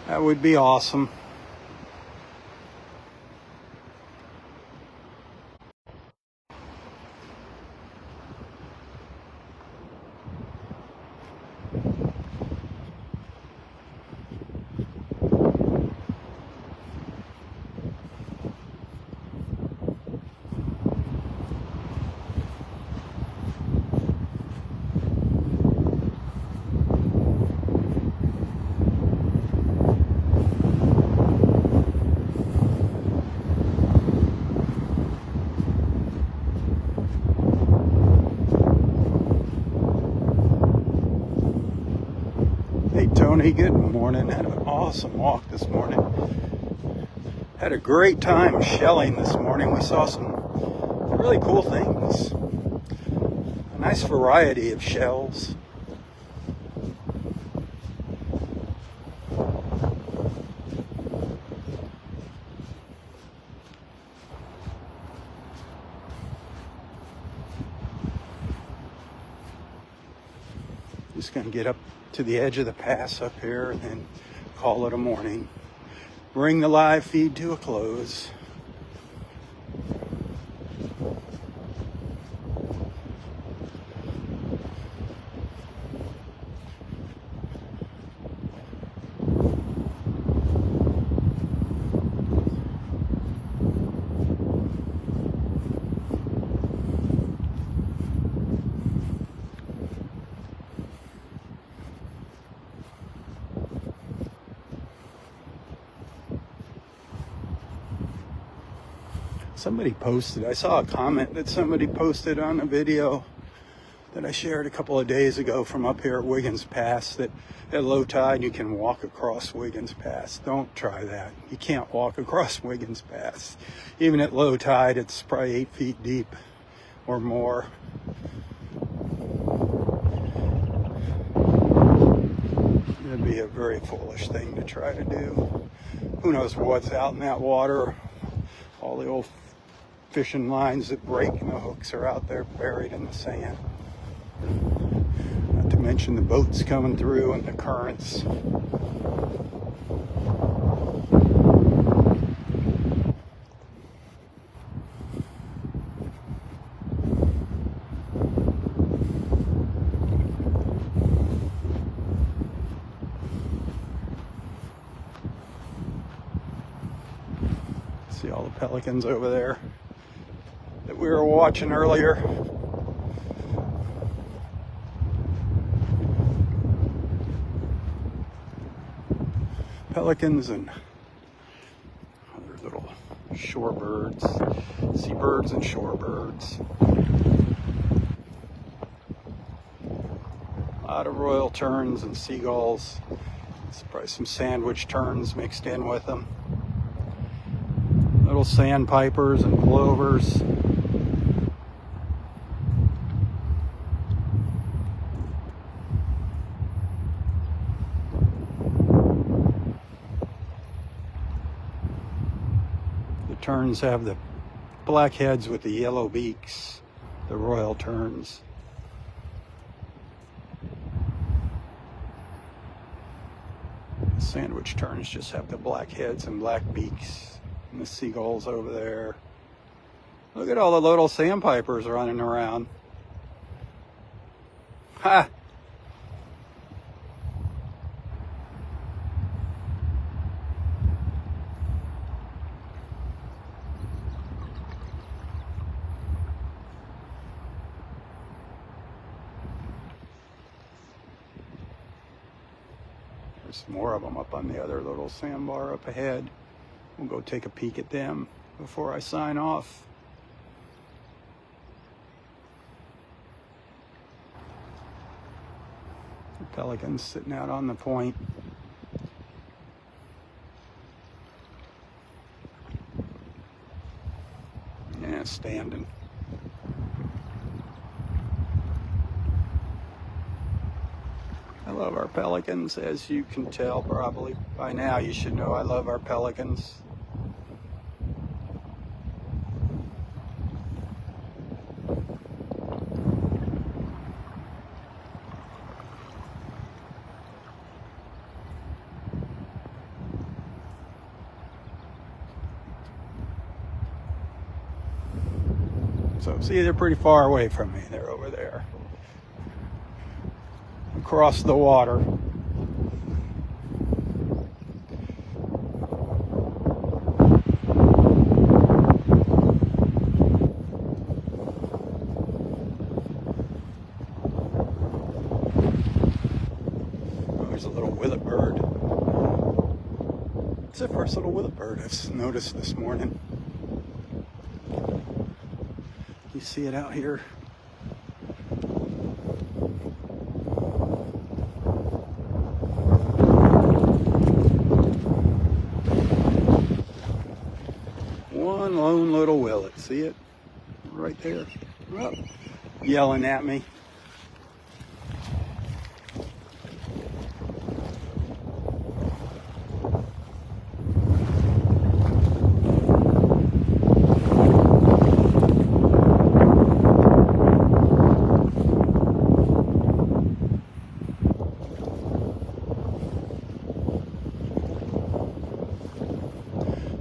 That would be awesome. Tony, good morning. Had an awesome walk this morning. Had a great time shelling this morning. We saw some really cool things. A nice variety of shells. Just gonna get up to the edge of the pass up here and then call it a morning. Bring the live feed to a close. Somebody posted, I saw a comment that somebody posted on a video that I shared a couple of days ago from up here at Wiggins Pass, that at low tide you can walk across Wiggins Pass. Don't try that. You can't walk across Wiggins Pass. Even at low tide, it's probably 8 feet deep or more. very foolish thing to try to do. Who knows what's out in that water? All the old fishing lines that break and the hooks are out there buried in the sand. Not to mention the boats coming through and the currents. See all the pelicans over there that we were watching earlier. Pelicans and other little shorebirds, seabirds and shorebirds. A lot of royal terns and seagulls. There's probably some sandwich terns mixed in with them. Little sandpipers and plovers. The terns have the black heads with the yellow beaks, the royal terns. The sandwich terns just have the black heads and black beaks. And the seagulls over there. Look at all the little sandpipers running around. Ha! There's more of them up on the other little sandbar up ahead. We'll go take a peek at them before I sign off. The pelicans sitting out on the point. Yeah, standing. I love our pelicans, as you can tell probably by now. You should know I love our pelicans. So see, they're pretty far away from me. They're over there. Across the water. Oh, there's a little willet bird. It's the first little willet bird I've noticed this morning. You see it out here? One lone little willet. See it? Right there. Oh, yelling at me.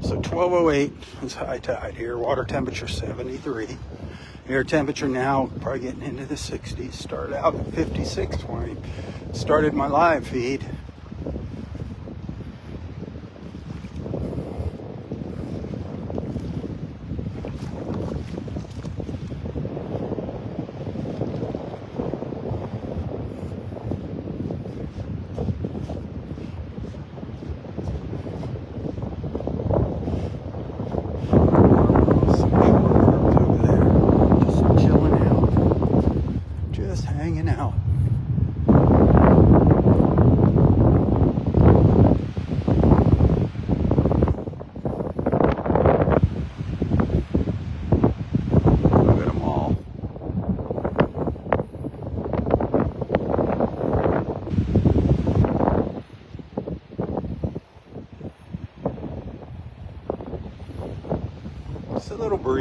So 12:08 is high tide here. Water temperature 73. Air temperature now probably getting into the 60s. Started out at 56 when I started my live feed. Hanging out.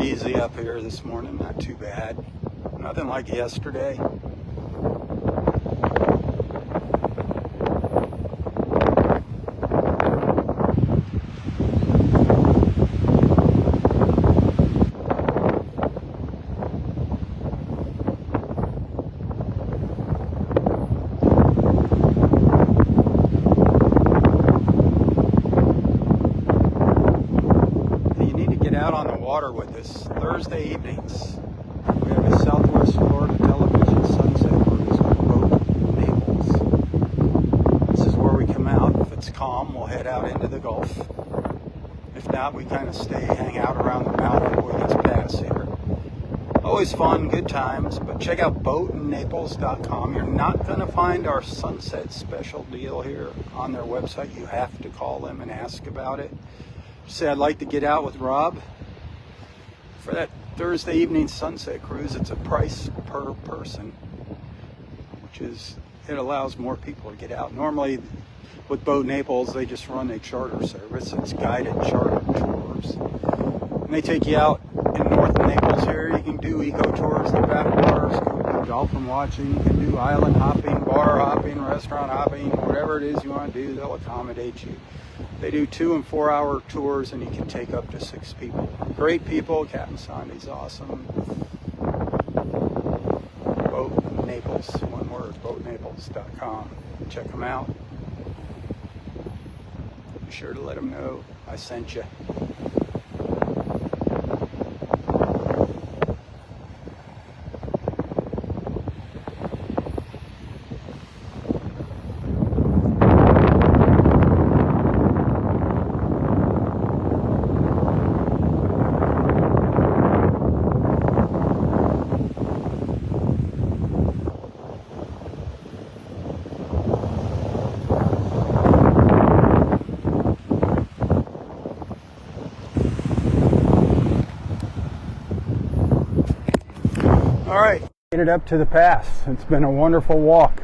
breezy up here this morning, not too bad. Nothing like yesterday. Out on the water with us Thursday evenings. We have a Southwest Florida television sunset cruise on boat Naples. This is where we come out. If it's calm, we'll head out into the Gulf. If not, we kind of hang out around the mouth of Wiggins Pass here. Always fun, good times, but check out boatnaples.com. You're not going to find our sunset special deal here on their website. You have to call them and ask about it. Say I'd like to get out with Rob for that Thursday evening sunset cruise. It's a price per person, which is, it allows more people to get out. Normally with Boat Naples, they just run a charter service. It's guided charter tours, and they take you out in North Naples here. You can do eco tours, the backwaters, dolphin watching. You can do island hopping, bar hopping, restaurant hopping, whatever it is you want to do, they'll accommodate you. They do 2 and 4 hour tours, and you can take up to 6 people. Great people. Captain Sandy's awesome. Boat Naples, one word, boatnaples.com. Check them out. Be sure to let them know I sent you. All right, made it up to the pass. It's been a wonderful walk.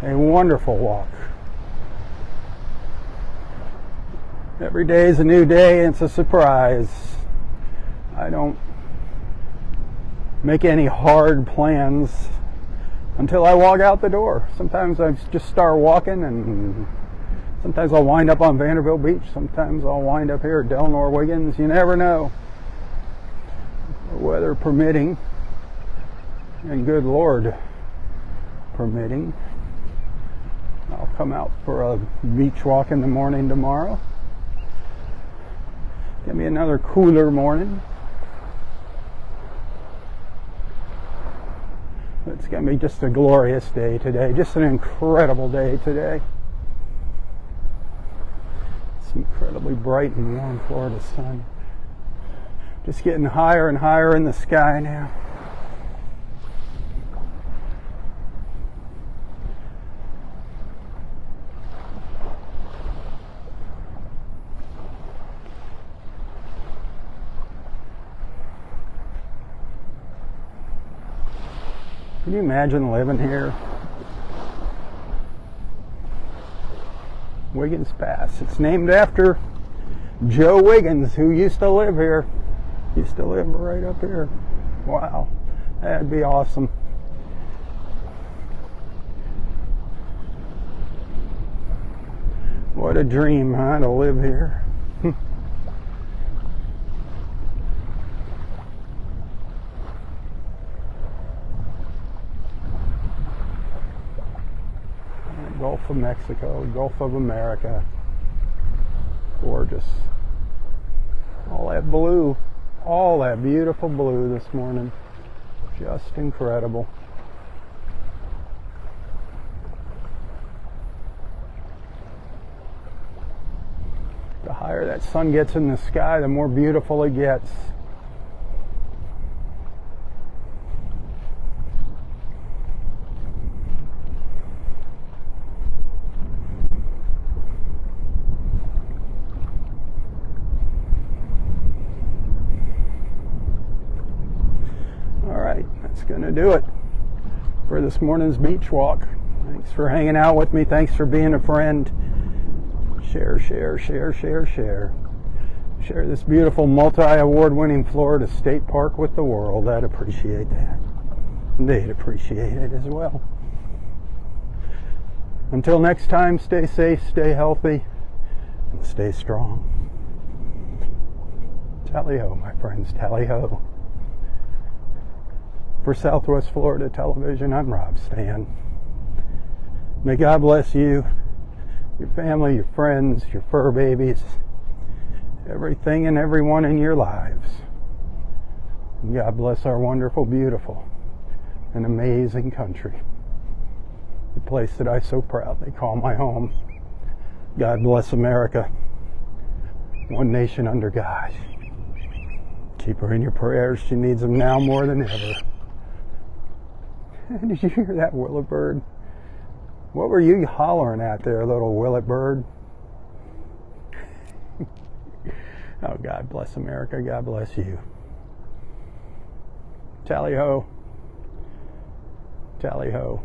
A wonderful walk. Every day is a new day, and it's a surprise. I don't make any hard plans until I walk out the door. Sometimes I just start walking, and sometimes I'll wind up on Vanderbilt Beach. Sometimes I'll wind up here at Delnor-Wiggins. You never know. Weather permitting. And good Lord permitting, I'll come out for a beach walk in the morning tomorrow. Give me another cooler morning. It's going to be just a glorious day today, just an incredible day today. It's incredibly bright and warm Florida sun. Just getting higher and higher in the sky now. Can you imagine living here? Wiggins Pass. It's named after Joe Wiggins, who used to live here. Used to live right up here. Wow, that'd be awesome. What a dream, huh, to live here. Gulf of Mexico, Gulf of America. Gorgeous. All that blue, all that beautiful blue this morning. Just incredible. The higher that sun gets in the sky, the more beautiful it gets. Going to do it for this morning's beach walk. Thanks for hanging out with me. Thanks for being a friend. Share, share, share, share, share. Share this beautiful multi-award winning Florida state park with the world. I'd appreciate that. They'd appreciate it as well. Until next time, stay safe, stay healthy, and stay strong. Tally-ho, my friends, tally-ho. For Southwest Florida Television, I'm Rob Stan. May God bless you, your family, your friends, your fur babies, everything and everyone in your lives. And God bless our wonderful, beautiful, and amazing country. The place that I so proudly call my home. God bless America. One nation under God. Keep her in your prayers. She needs them now more than ever. Did you hear that, willet bird? What were you hollering at there, little willet bird? Oh, God bless America. God bless you. Tally-ho. Tally-ho.